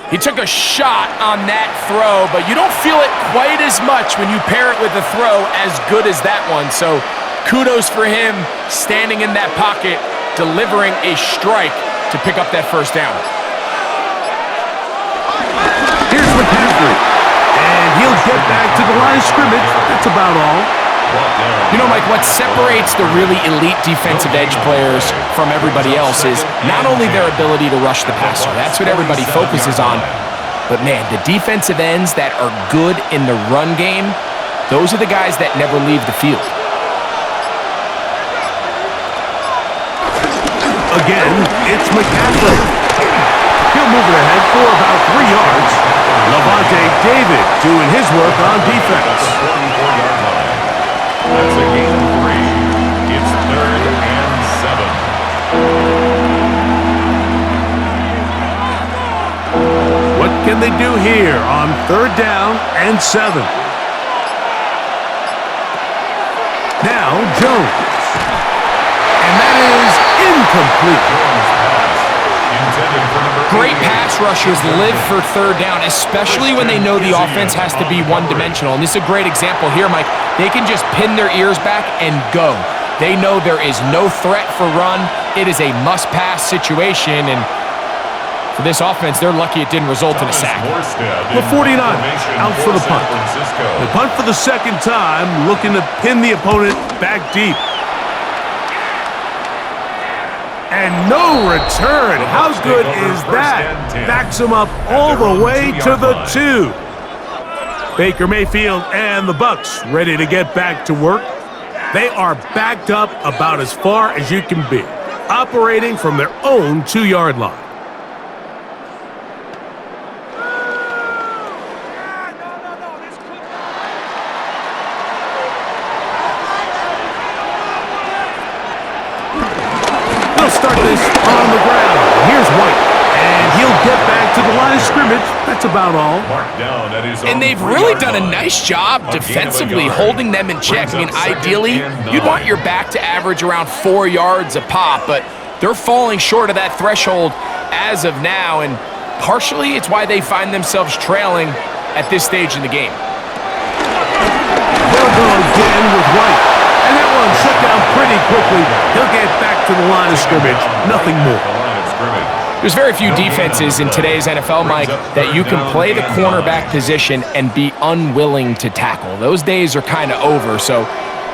Speaker 2: He took a shot on that throw, but you don't feel it quite as much when you pair it with a throw as good as that one. So kudos for him standing in that pocket, delivering a strike to pick up that 1st down.
Speaker 1: Here's McCaffrey, and he'll get back to the line of scrimmage. That's about all.
Speaker 2: You know, Mike, what separates the really elite defensive edge players from everybody else is not only their ability to rush the passer. That's what everybody focuses on. But, man, the defensive ends that are good in the run game, those are the guys that never leave the field.
Speaker 1: Again, it's McCaffrey. He'll move it ahead for about 3 yards. Levante David doing his work on defense.
Speaker 3: That's a gain of 3. It's 3rd and 7.
Speaker 1: What can they do here on 3rd down and 7? Now Jones. And that is incomplete.
Speaker 2: Great pass rushers live for 3rd down, especially when they know the offense has to be one-dimensional. And this is a great example here, Mike. They can just pin their ears back and go. They know there is no threat for run. It is a must-pass situation, and for this offense, they're lucky it didn't result in a sack.
Speaker 1: The 49ers out for the punt. They punt for the 2nd time, looking to pin the opponent back deep. And no return. How good is that? Backs him up all the way to the 2. Baker Mayfield and the Bucs ready to get back to work. They are backed up about as far as you can be, operating from their own 2-yard line. They'll start this on the ground. Here's White, and he'll get back to the line of scrimmage. That's about all.
Speaker 2: And they've really done a nice job defensively holding them in check. I mean, ideally, you'd want your back to average around 4 yards a pop, but they're falling short of that threshold as of now, and partially it's why they find themselves trailing at this stage in the game.
Speaker 1: They'll go again with White, and that one shut down pretty quickly. He'll get back to the line of scrimmage, nothing more.
Speaker 2: There's very few defenses in today's NFL, Mike, that you can play the cornerback position and be unwilling to tackle. Those days are kind of over, so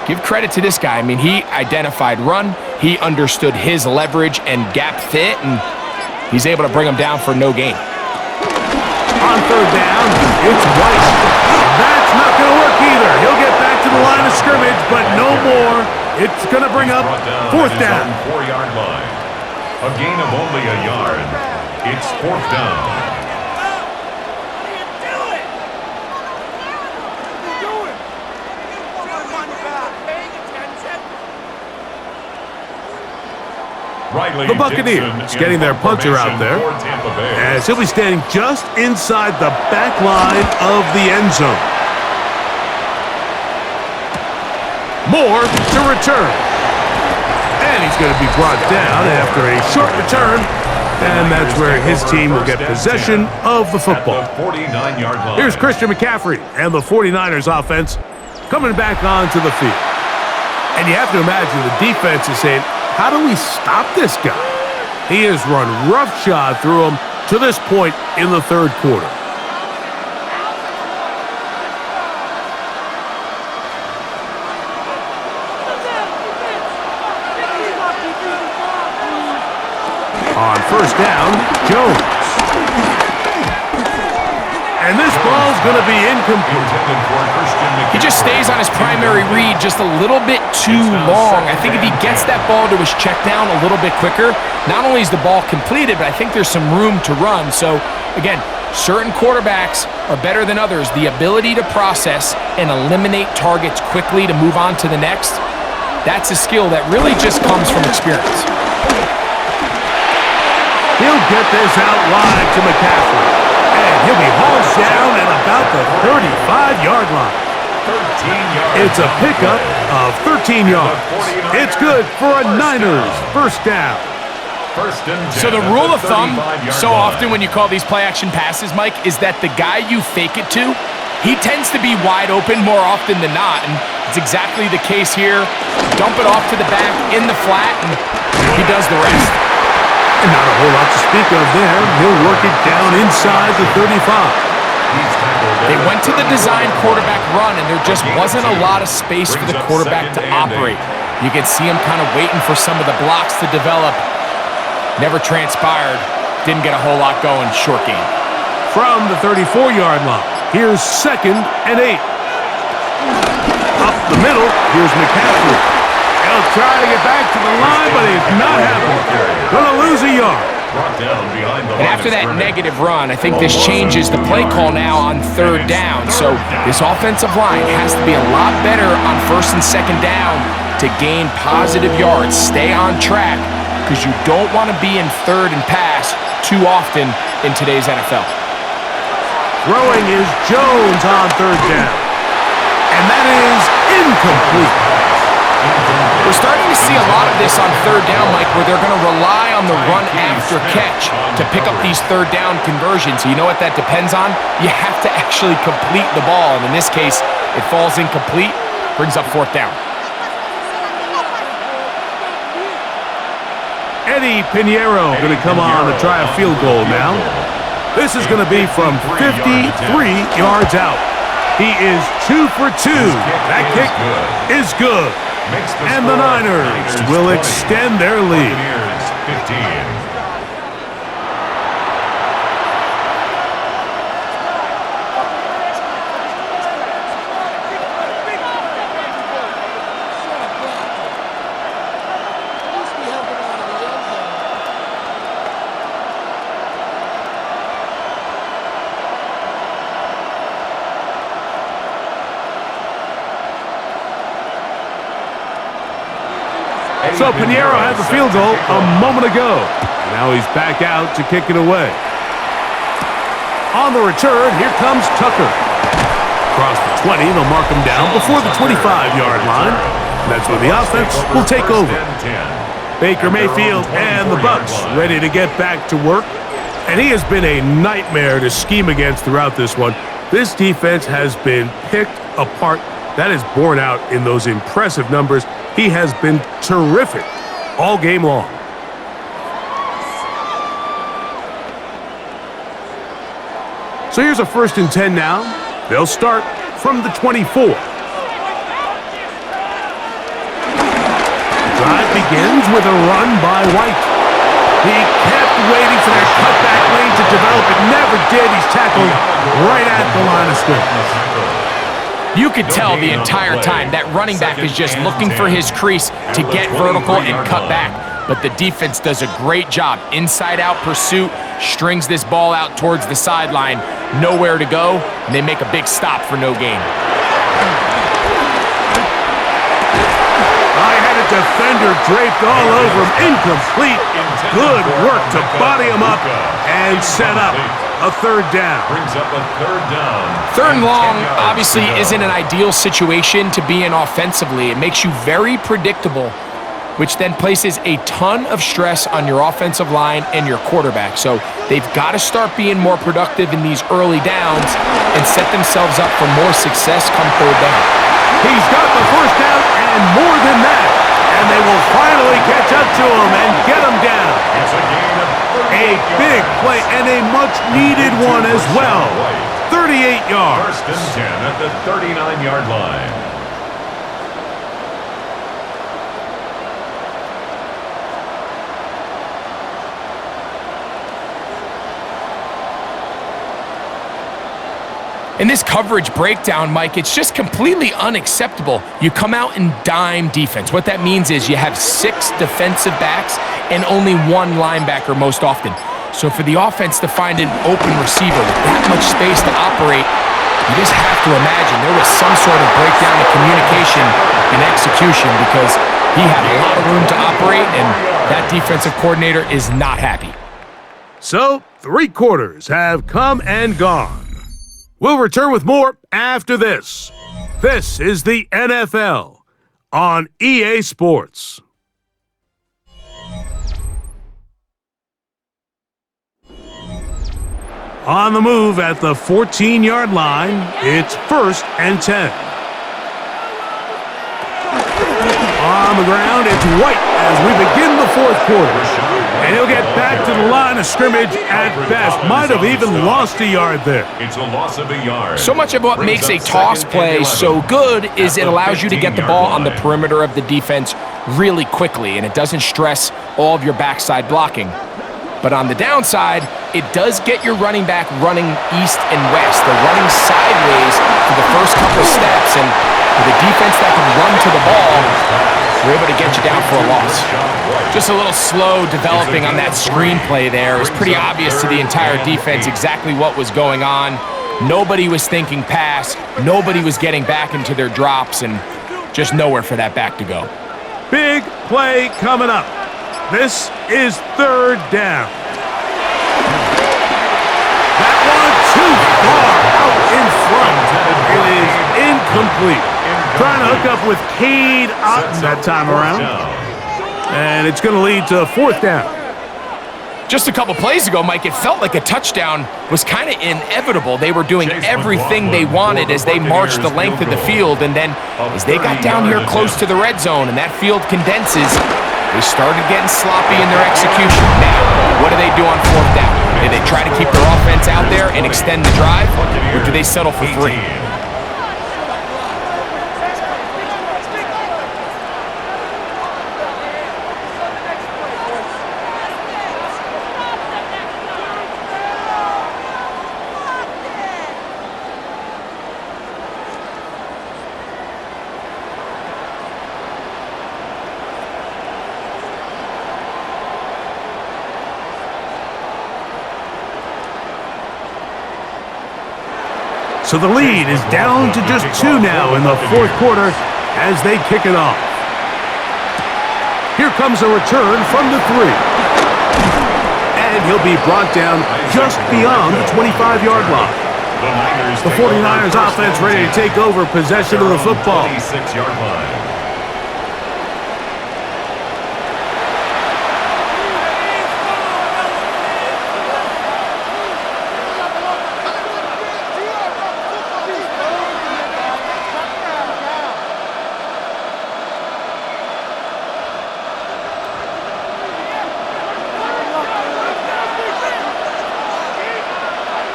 Speaker 2: give credit to this guy. I mean, he identified run, he understood his leverage and gap fit, and he's able to bring him down for no gain.
Speaker 1: On 3rd down, it's White. That's not going to work either. He'll get back to the line of scrimmage, but no more. It's going to bring up 4th down.
Speaker 3: 4-yard line. A gain of only a yard. It's 4th down.
Speaker 1: The Buccaneers getting their punter out there, as he'll be standing just inside the back line of the end zone. Moore to return. And he's going to be brought down after a short return. And that's where his team will get possession of the football. Here's Christian McCaffrey and the 49ers offense coming back onto the field. And you have to imagine the defense is saying, how do we stop this guy? He has run roughshod through him to this point in the 3rd quarter. On 1st down, Jones. And this ball's going to be incomplete.
Speaker 2: He just stays on his primary read just a little bit too long. I think if he gets that ball to his check down a little bit quicker, not only is the ball completed, but I think there's some room to run. So, again, certain quarterbacks are better than others. The ability to process and eliminate targets quickly to move on to the next, that's a skill that really just comes from experience.
Speaker 1: He'll get this out wide to McCaffrey. And he'll be hauled down at about the 35-yard line. It's a pickup of 13 yards. It's good for a Niners 1st down.
Speaker 2: So the rule of thumb, so often when you call these play-action passes, Mike, is that the guy you fake it to, he tends to be wide open more often than not, and it's exactly the case here. Dump it off to the back in the flat, and he does the rest.
Speaker 1: And not a whole lot to speak of there. He'll work it down inside the 35.
Speaker 2: They went to the design quarterback run, and there just wasn't a lot of space for the quarterback to operate. You could see him kind of waiting for some of the blocks to develop. Never transpired. Didn't get a whole lot going. Short game.
Speaker 1: From the 34-yard line, here's 2nd and 8. Up the middle, here's McCaffrey. He'll try to get back to the line, but he's not happening. Gonna lose a yard.
Speaker 2: And after that negative run, I think this changes the play call now on 3rd down. So this offensive line has to be a lot better on 1st and 2nd down to gain positive yards. Stay on track, because you don't want to be in 3rd and pass too often in today's NFL.
Speaker 1: Throwing is Jones on 3rd down. And that is incomplete.
Speaker 2: We're starting to see a lot of this on 3rd down, Mike, where they're going to rely on the run after catch to pick up these 3rd down conversions. So you know what that depends on? You have to actually complete the ball. And in this case, it falls incomplete, brings up 4th down.
Speaker 1: Eddie Pinheiro going to come on to try a field goal now. This is going to be from 53 yards out. He is 2 for 2. That kick is good. And the Niners will extend their lead. So Pinheiro had the field goal a moment ago. Now he's back out to kick it away. On the return, here comes Tucker. Across the 20, they'll mark him down before the 25-yard line. That's where the offense will take over. Baker Mayfield and the BUCS ready to get back to work. And he has been a nightmare to scheme against throughout this one. This defense has been picked apart. That is borne out in those impressive numbers. He has been terrific all game long. So here's a 1st and 10 now. They'll start from the 24. The drive begins with a run by White. He kept waiting for that cutback lane to develop. It never did. He's tackled right at the line of scrimmage.
Speaker 2: You could tell the entire time that running back is just looking for his crease to get vertical and cut back. But the defense does a great job. Inside-out pursuit, strings this ball out towards the sideline. Nowhere to go, and they make a big stop for no gain.
Speaker 1: I had a defender draped all over him. Incomplete. Good work to body him up and set up a 3rd down.
Speaker 3: Brings up a 3rd down.
Speaker 2: 3rd and long obviously isn't an ideal situation to be in offensively. It makes you very predictable, which then places a ton of stress on your offensive line and your quarterback. So they've got to start being more productive in these early downs and set themselves up for more success come 3rd down.
Speaker 1: He's got the 1st down and more than that. And they will finally catch up to him and get him down.
Speaker 3: It's a gain of
Speaker 1: A big play and a much-needed one as well. 38 yards.
Speaker 3: 1st and 10 at the 39-yard line.
Speaker 2: In this coverage breakdown, Mike, it's just completely unacceptable. You come out in dime defense. What that means is you have 6 defensive backs and only 1 linebacker most often. So for the offense to find an open receiver with that much space to operate, you just have to imagine there was some sort of breakdown in communication and execution, because he had a lot of room to operate, and that defensive coordinator is not happy.
Speaker 1: So 3 quarters have come and gone. We'll return with more after this. This is the NFL on EA Sports. On the move at the 14-yard line, it's 1st and 10. On the ground, it's White as we begin the 4th quarter. And he'll get back to the line of scrimmage at best. Might have even lost a yard there.
Speaker 3: It's a loss of a yard.
Speaker 2: So much of what makes a toss play so good is it allows you to get the ball on the perimeter of the defense really quickly, and it doesn't stress all of your backside blocking. But on the downside, it does get your running back running east and west. They're running sideways for the first couple of steps, and with a defense that can run to the ball, we're able to get you down for a loss. Just a little slow developing on that screenplay there. It was pretty obvious to the entire defense exactly what was going on. Nobody was thinking pass. Nobody was getting back into their drops, and just nowhere for that back to go.
Speaker 1: Big play coming up. This is third down. That one too far out in front. It is incomplete. Trying to hook up with Cade Otton that time around. And it's going to lead to fourth down.
Speaker 2: Just a couple plays ago, Mike, it felt like a touchdown was kind of inevitable. They were doing everything they wanted as they marched the length of the field, and then as they got down here close to the red zone and that field condenses, they started getting sloppy in their execution. Now, what do they do on fourth down? Do they try to keep their offense out there and extend the drive, or do they settle for 3?
Speaker 1: So the lead is down to just 2 now in the fourth quarter as they kick it off. Here comes a return from the 3. And he'll be brought down just beyond the 25-yard line. The 49ers offense ready to take over possession of the football.
Speaker 3: 26-yard line.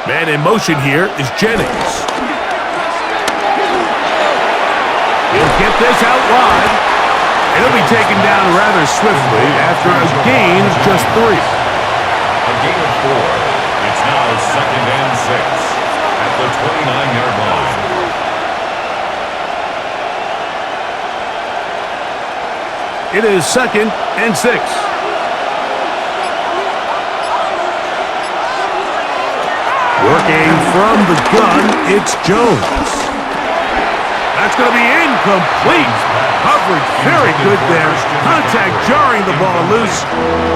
Speaker 1: Man in motion here is Jennings. He'll get this out wide. He'll be taken down rather swiftly after a gain of just 3.
Speaker 3: A gain of 4. It's now 2nd and 6 at the 29-yard line.
Speaker 1: It is 2nd and 6. Working from the gun, it's Jones. That's going to be incomplete. Coverage very good there. Contact jarring the ball loose,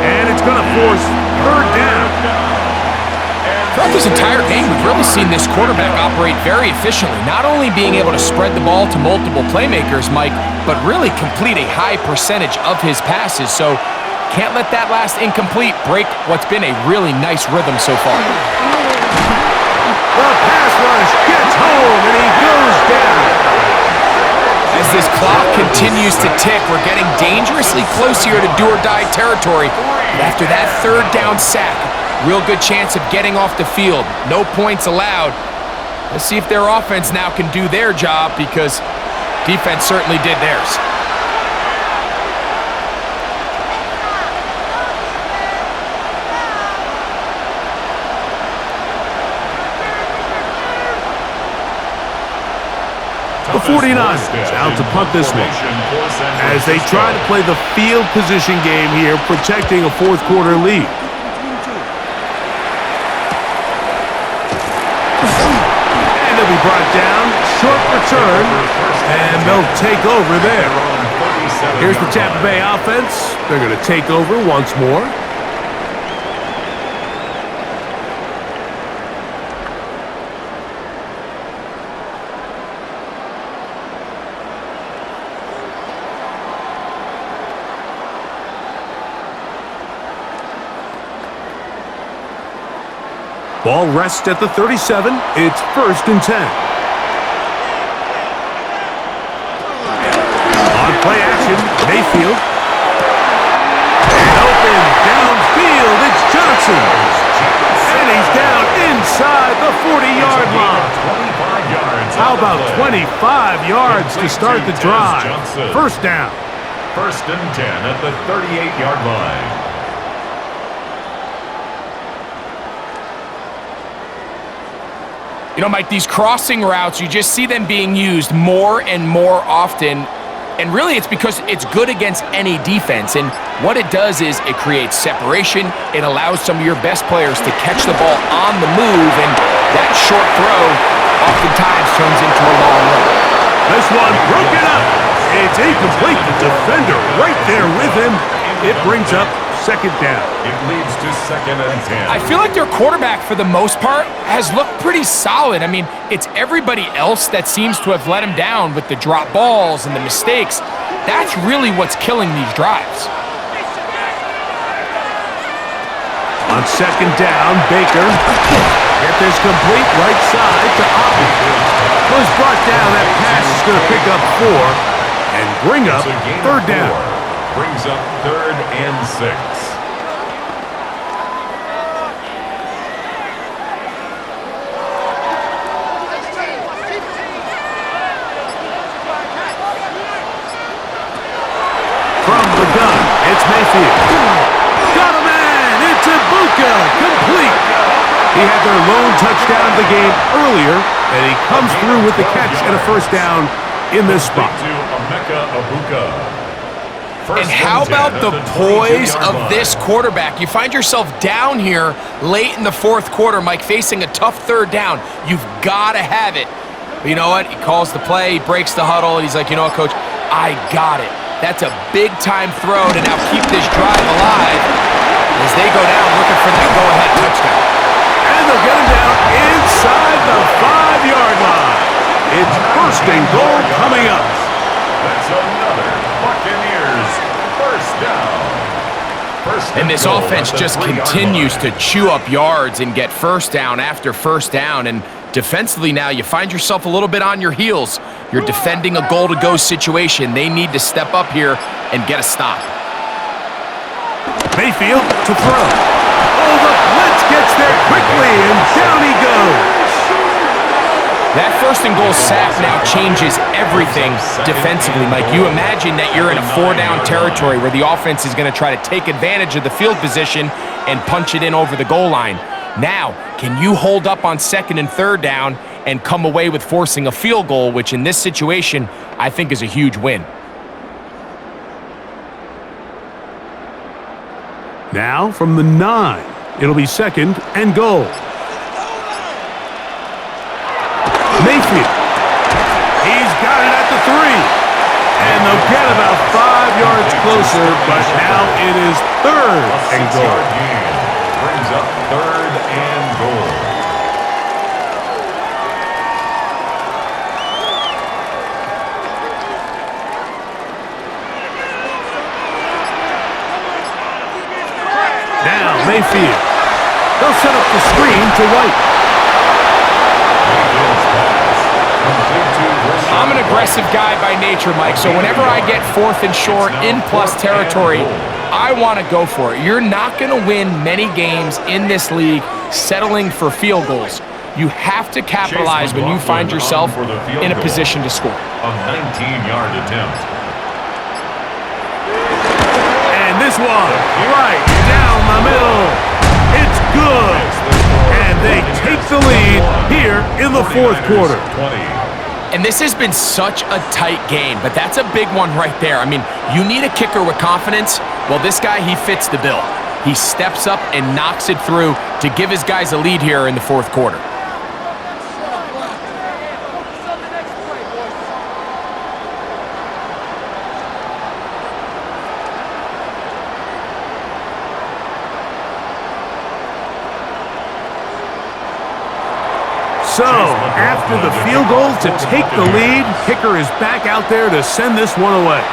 Speaker 1: and it's going to force third down.
Speaker 2: Throughout this entire game, we've really seen this quarterback operate very efficiently, not only being able to spread the ball to multiple playmakers, Mike, but really complete a high percentage of his passes. So can't let that last incomplete break what's been a really nice rhythm so far.
Speaker 1: The pass rush gets home, and he goes down.
Speaker 2: As this clock continues to tick, we're getting dangerously close here to do-or-die territory. But after that third down sack, real good chance of getting off the field. No points allowed. Let's see if their offense now can do their job, because defense certainly did theirs.
Speaker 1: The 49ers out to punt this one as they try to play the field position game here, protecting a fourth quarter lead. And they'll be brought down. Short return, and they'll take over there. Here's the Tampa Bay offense. They're going to take over once more. Ball rests at the 37. It's 1st and 10. On play action, Mayfield. And open downfield. 40-yard line.
Speaker 3: 25 yards.
Speaker 1: How about 25 yards to start the drive? First down.
Speaker 3: First and 10 at the 38-yard line.
Speaker 2: You know, Mike, these crossing routes, you just see them being used more and more often. And really, it's because it's good against any defense. And what it does is it creates separation. It allows some of your best players to catch the ball on the move. And that short throw oftentimes turns into a long run.
Speaker 1: This one broken up. It's incomplete. The defender right there with him. It brings up second down.
Speaker 3: It leads to second and 10.
Speaker 2: I feel like their quarterback, for the most part, has looked pretty solid. I mean, it's everybody else that seems to have let him down with the drop balls and the mistakes. That's really what's killing these drives.
Speaker 1: On second down, Baker. Get this complete right side to Oppie. Was brought down. That pass is going to pick up 4 and bring up third down.
Speaker 3: Brings up third and 6.
Speaker 1: From the gun, it's Mayfield. Got a man! It's a BUCS! Complete! He had their lone touchdown of the game earlier, and he comes through with the catch and a first down in this spot.
Speaker 2: And how about the poise of this quarterback? You find yourself down here late in the fourth quarter, Mike, facing a tough third down. You've got to have it. But you know what? He calls the play, he breaks the huddle, and he's like, you know what, Coach? I got it. That's a big-time throw to now keep this drive alive as they go down looking for that go-ahead touchdown.
Speaker 1: And they'll get him down inside the 5-yard line. It's first and goal coming up.
Speaker 3: That's another Buccaneers first down.
Speaker 2: And this offense just continues to chew up yards and get first down after first down. And defensively now, you find yourself a little bit on your heels. You're defending a goal-to-go situation. They need to step up here and get a stop.
Speaker 1: Mayfield to throw. Oh, the blitz gets there quickly, and down he goes.
Speaker 2: That first and goal sack now changes everything defensively, Mike. You imagine that you're in a 4-down territory where the offense is going to try to take advantage of the field position and punch it in over the goal line. Now, can you hold up on second and third down and come away with forcing a field goal, which in this situation, I think is a huge win.
Speaker 1: Now from the 9, it'll be second and goal. Mayfield. He's got it at the 3. And they'll get about 5 yards closer, but now it is third and goal.
Speaker 3: Brings up third and goal.
Speaker 1: Now Mayfield. They'll set up the screen to White.
Speaker 2: I'm an aggressive guy by nature, Mike, so whenever I get fourth and short in plus territory, I want to go for it. You're not going to win many games in this league settling for field goals. You have to capitalize when you find yourself in a position to score.
Speaker 3: A 19-yard attempt.
Speaker 1: And this one, right down the middle. It's good. And they take the lead here in the fourth quarter.
Speaker 3: 20.
Speaker 2: And this has been such a tight game, but that's a big one right there. I mean, you need a kicker with confidence. Well, this guy, he fits the bill. He steps up and knocks it through to give his guys a lead here in the fourth quarter.
Speaker 1: So, after the field goal to take the lead, kicker is back out there to send this one away.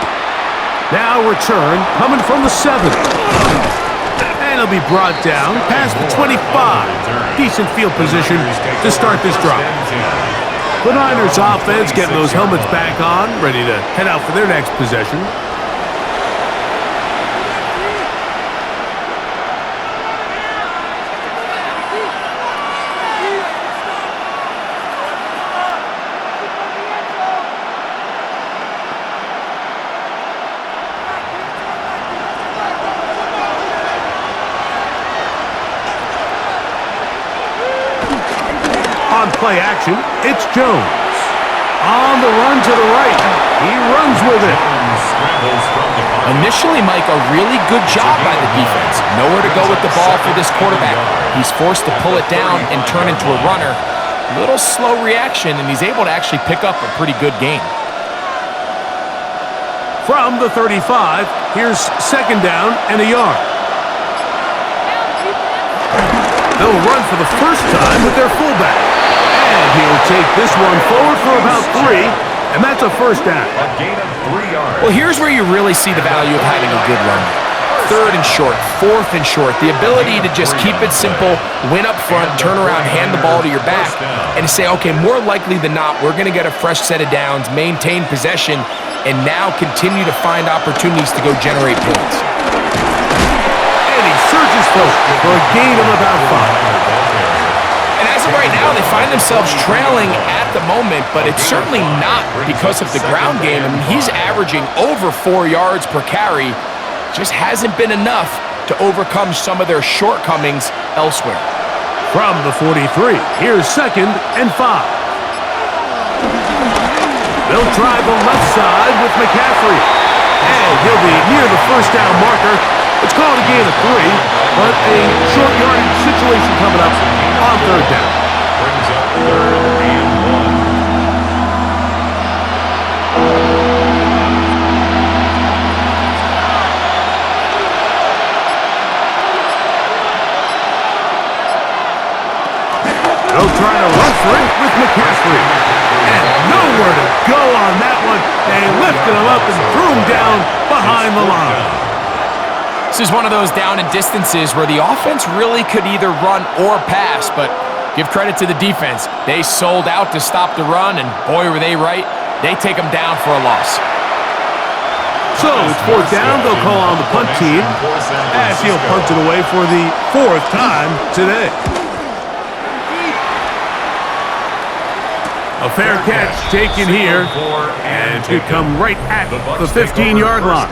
Speaker 1: Now return coming from the 7. And it'll be brought down past the 25. Decent field position to start this drive. The Niners offense getting those helmets back on, ready to head out for their next possession. on play action, it's Jones. On the run to the right. He runs with it.
Speaker 2: Initially, Mike, a really good job by the defense. Nowhere to go with the ball for this quarterback. He's forced to pull it down and turn into a runner. Little slow reaction, and he's able to actually pick up a pretty good gain.
Speaker 1: From the 35, here's second down and a yard. They'll run for the first time with their fullback. And he'll take this one forward for about 3, and that's a first down.
Speaker 3: A gain of 3 yards.
Speaker 2: Well, here's where you really see the value of having a good run. Third and short, fourth and short. The ability to just keep it simple, win up front, turn around, hand the ball to your back, and to say, okay, more likely than not, we're going to get a fresh set of downs, maintain possession, and now continue to find opportunities to go generate points.
Speaker 1: And he surges forward for a gain of about 5.
Speaker 2: And as of right now, they find themselves trailing at the moment, but it's certainly not because of the ground game. I mean, he's averaging over 4 yards per carry. Just hasn't been enough to overcome some of their shortcomings elsewhere.
Speaker 1: From the 43, here's second and 5. They'll try the left side with McCaffrey. And he'll be near the first down marker. It's called a gain of 3, but a short yardage situation coming up on third down.
Speaker 3: Brings up 3rd and 1.
Speaker 1: They'll try to run for it with McCaffrey. And nowhere to go on that one. They lifted him up and threw him down behind the line.
Speaker 2: This is one of those down and distances where the offense really could either run or pass, but give credit to the defense. They sold out to stop the run, and boy, were they right. They take them down for a loss.
Speaker 1: So it's fourth down. They'll call on the punt team as he'll punt it away for the 4th time today. A fair catch taken here, and it could come right at the 15-yard line.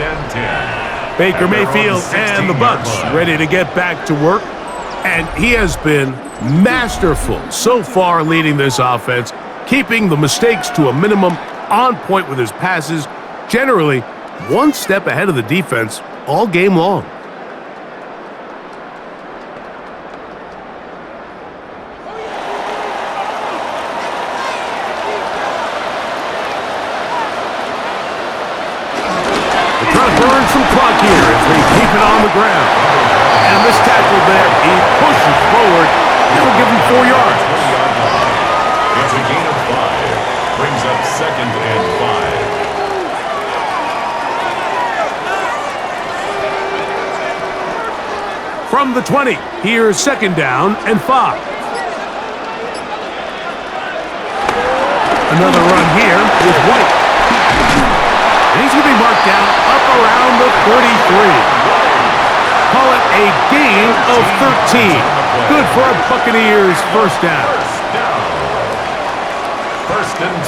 Speaker 1: Baker Mayfield and the BUCS ready to get back to work, and he has been masterful so far leading this offense, keeping the mistakes to a minimum, on point with his passes, generally one step ahead of the defense all game long. Burn some clock here as they keep it on the ground. And this tackle there, he pushes forward. That'll give him 4 yards.
Speaker 3: It's a gain of 5. Brings up 2nd and 5.
Speaker 1: From the 20, here's second down and 5. Another run here with White. And he's going to be marked down up around the 33. Call it a gain of 13. Good for a Buccaneers first down.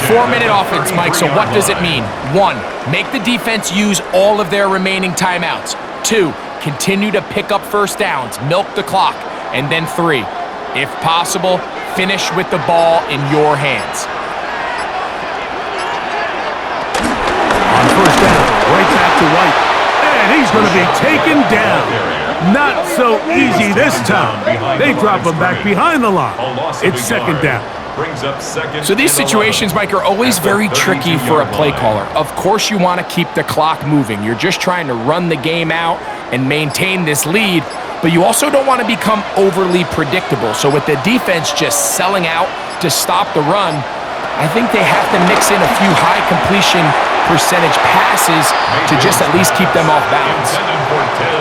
Speaker 2: 4-minute offense, Mike, so what does it mean? 1, make the defense use all of their remaining timeouts. 2, continue to pick up first downs, milk the clock. And then 3, if possible, finish with the ball in your hands.
Speaker 1: First down, right back to White. And he's going to be taken down. Not so easy this time. They drop him back behind the line. It's second down.
Speaker 2: So these situations, Mike, are always very tricky for a play caller. Of course you want to keep the clock moving. You're just trying to run the game out and maintain this lead, but you also don't want to become overly predictable. So with the defense just selling out to stop the run, I think they have to mix in a few high completion percentage passes to just at least keep them off balance.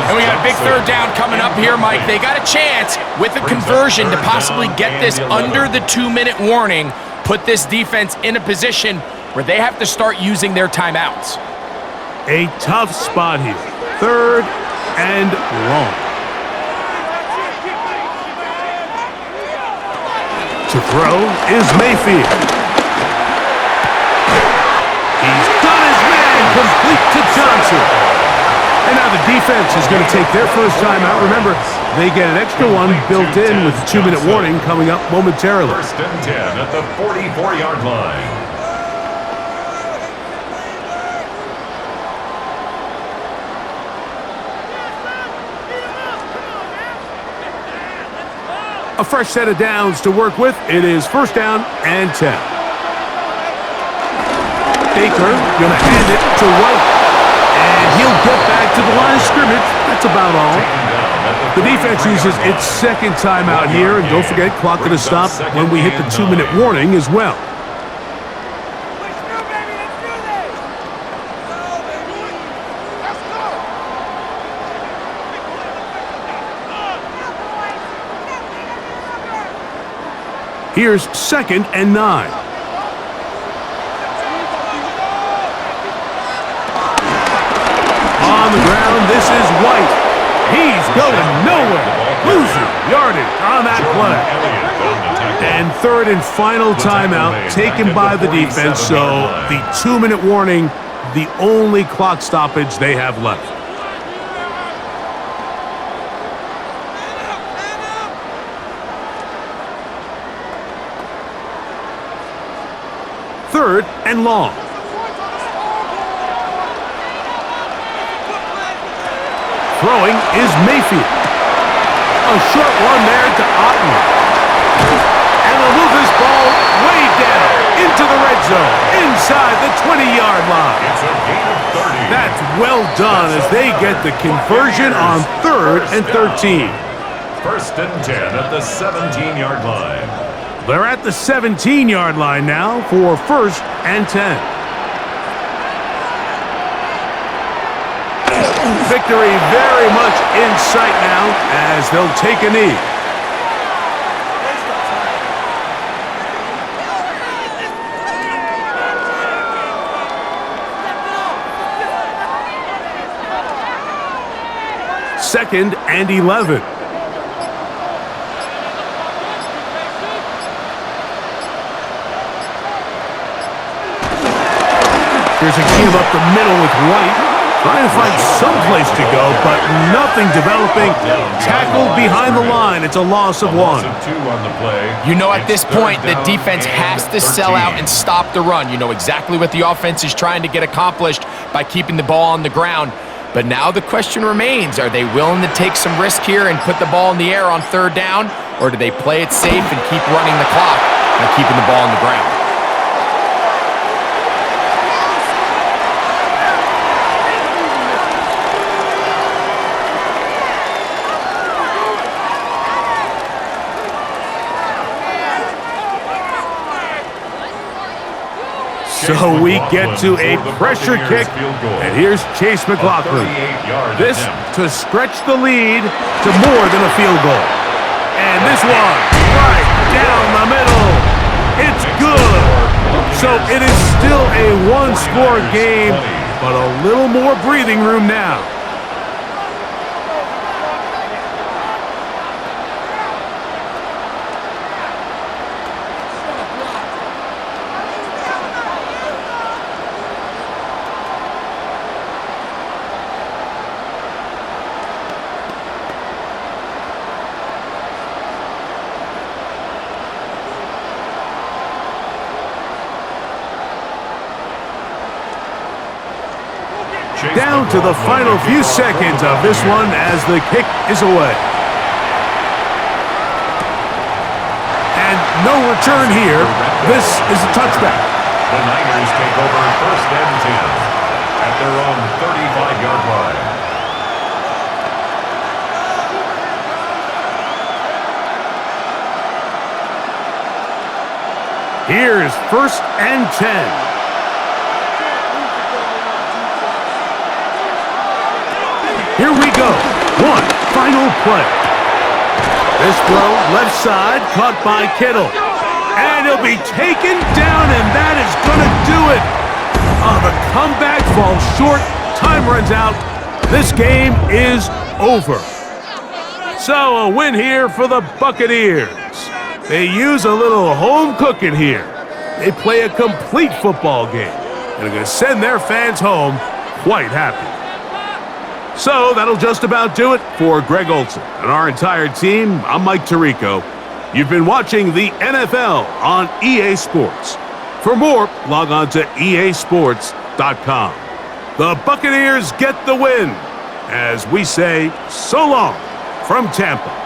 Speaker 2: And we got a big third down coming up here, Mike. They got a chance with a conversion to possibly get this under the 2-minute warning, put this defense in a position where they have to start using their timeouts.
Speaker 1: A tough spot here. Third and long. To throw is Mayfield. He's done his man, complete to Johnson. And now the defense is going to take their first time out. Remember, They get an extra one built in with the 2-minute warning coming up momentarily.
Speaker 3: First and 10 at the 44-yard line.
Speaker 1: A fresh set of downs to work with. It is first down and 10. Baker going to hand it to White. And he'll get back to the line of scrimmage. That's about all. The defense uses its second timeout here. And don't forget, clock going to stop when we hit the 2-minute warning as well. Here's second and 9. On the ground, this is White. He's going nowhere. Losing yardage on that play. And third and final timeout taken by the defense. So the 2-minute warning, the only clock stoppage they have left. Third and long. Throwing is Mayfield. A short one there to Otten. And they'll move this ball way down into the red zone, inside the 20-yard line.
Speaker 3: It's a gain of 30.
Speaker 1: That's well done as they get the conversion on third and 13.
Speaker 3: First and 10 at the 17-yard line.
Speaker 1: They're at the 17-yard line now for first and 10. Victory very much in sight now as they'll take a knee. Second and 11. Here's a give up the middle with White. Trying to find some place to go, but nothing developing. Tackled behind the line. It's a loss of 1.
Speaker 2: You know, at this point, the defense has to sell out and stop the run. You know exactly what the offense is trying to get accomplished by keeping the ball on the ground. But now the question remains, are they willing to take some risk here and put the ball in the air on third down? Or do they play it safe and keep running the clock by keeping the ball on the ground?
Speaker 1: So we get to a pressure kick, and here's Chase McLaughlin. This to stretch the lead to more than a field goal. And this one, right down the middle. It's good. So it is still a one-score game, but a little more breathing room now. Down to the final few seconds of this one as the kick is away. And no return here. This is a touchback.
Speaker 3: The Niners take over first and 10 at their own 35-yard line.
Speaker 1: Here's first and 10. Here we go. One final play. This throw, left side, caught by Kittle. And he'll be taken down, and that is going to do it. The comeback falls short. Time runs out. This game is over. So a win here for the Buccaneers. They use a little home cooking here. They play a complete football game and are going to send their fans home quite happy. So that'll just about do it for Greg Olson and our entire team. I'm Mike Tirico. You've been watching the NFL on EA Sports. For more, log on to easports.com. The Buccaneers get the win, as we say so long from Tampa.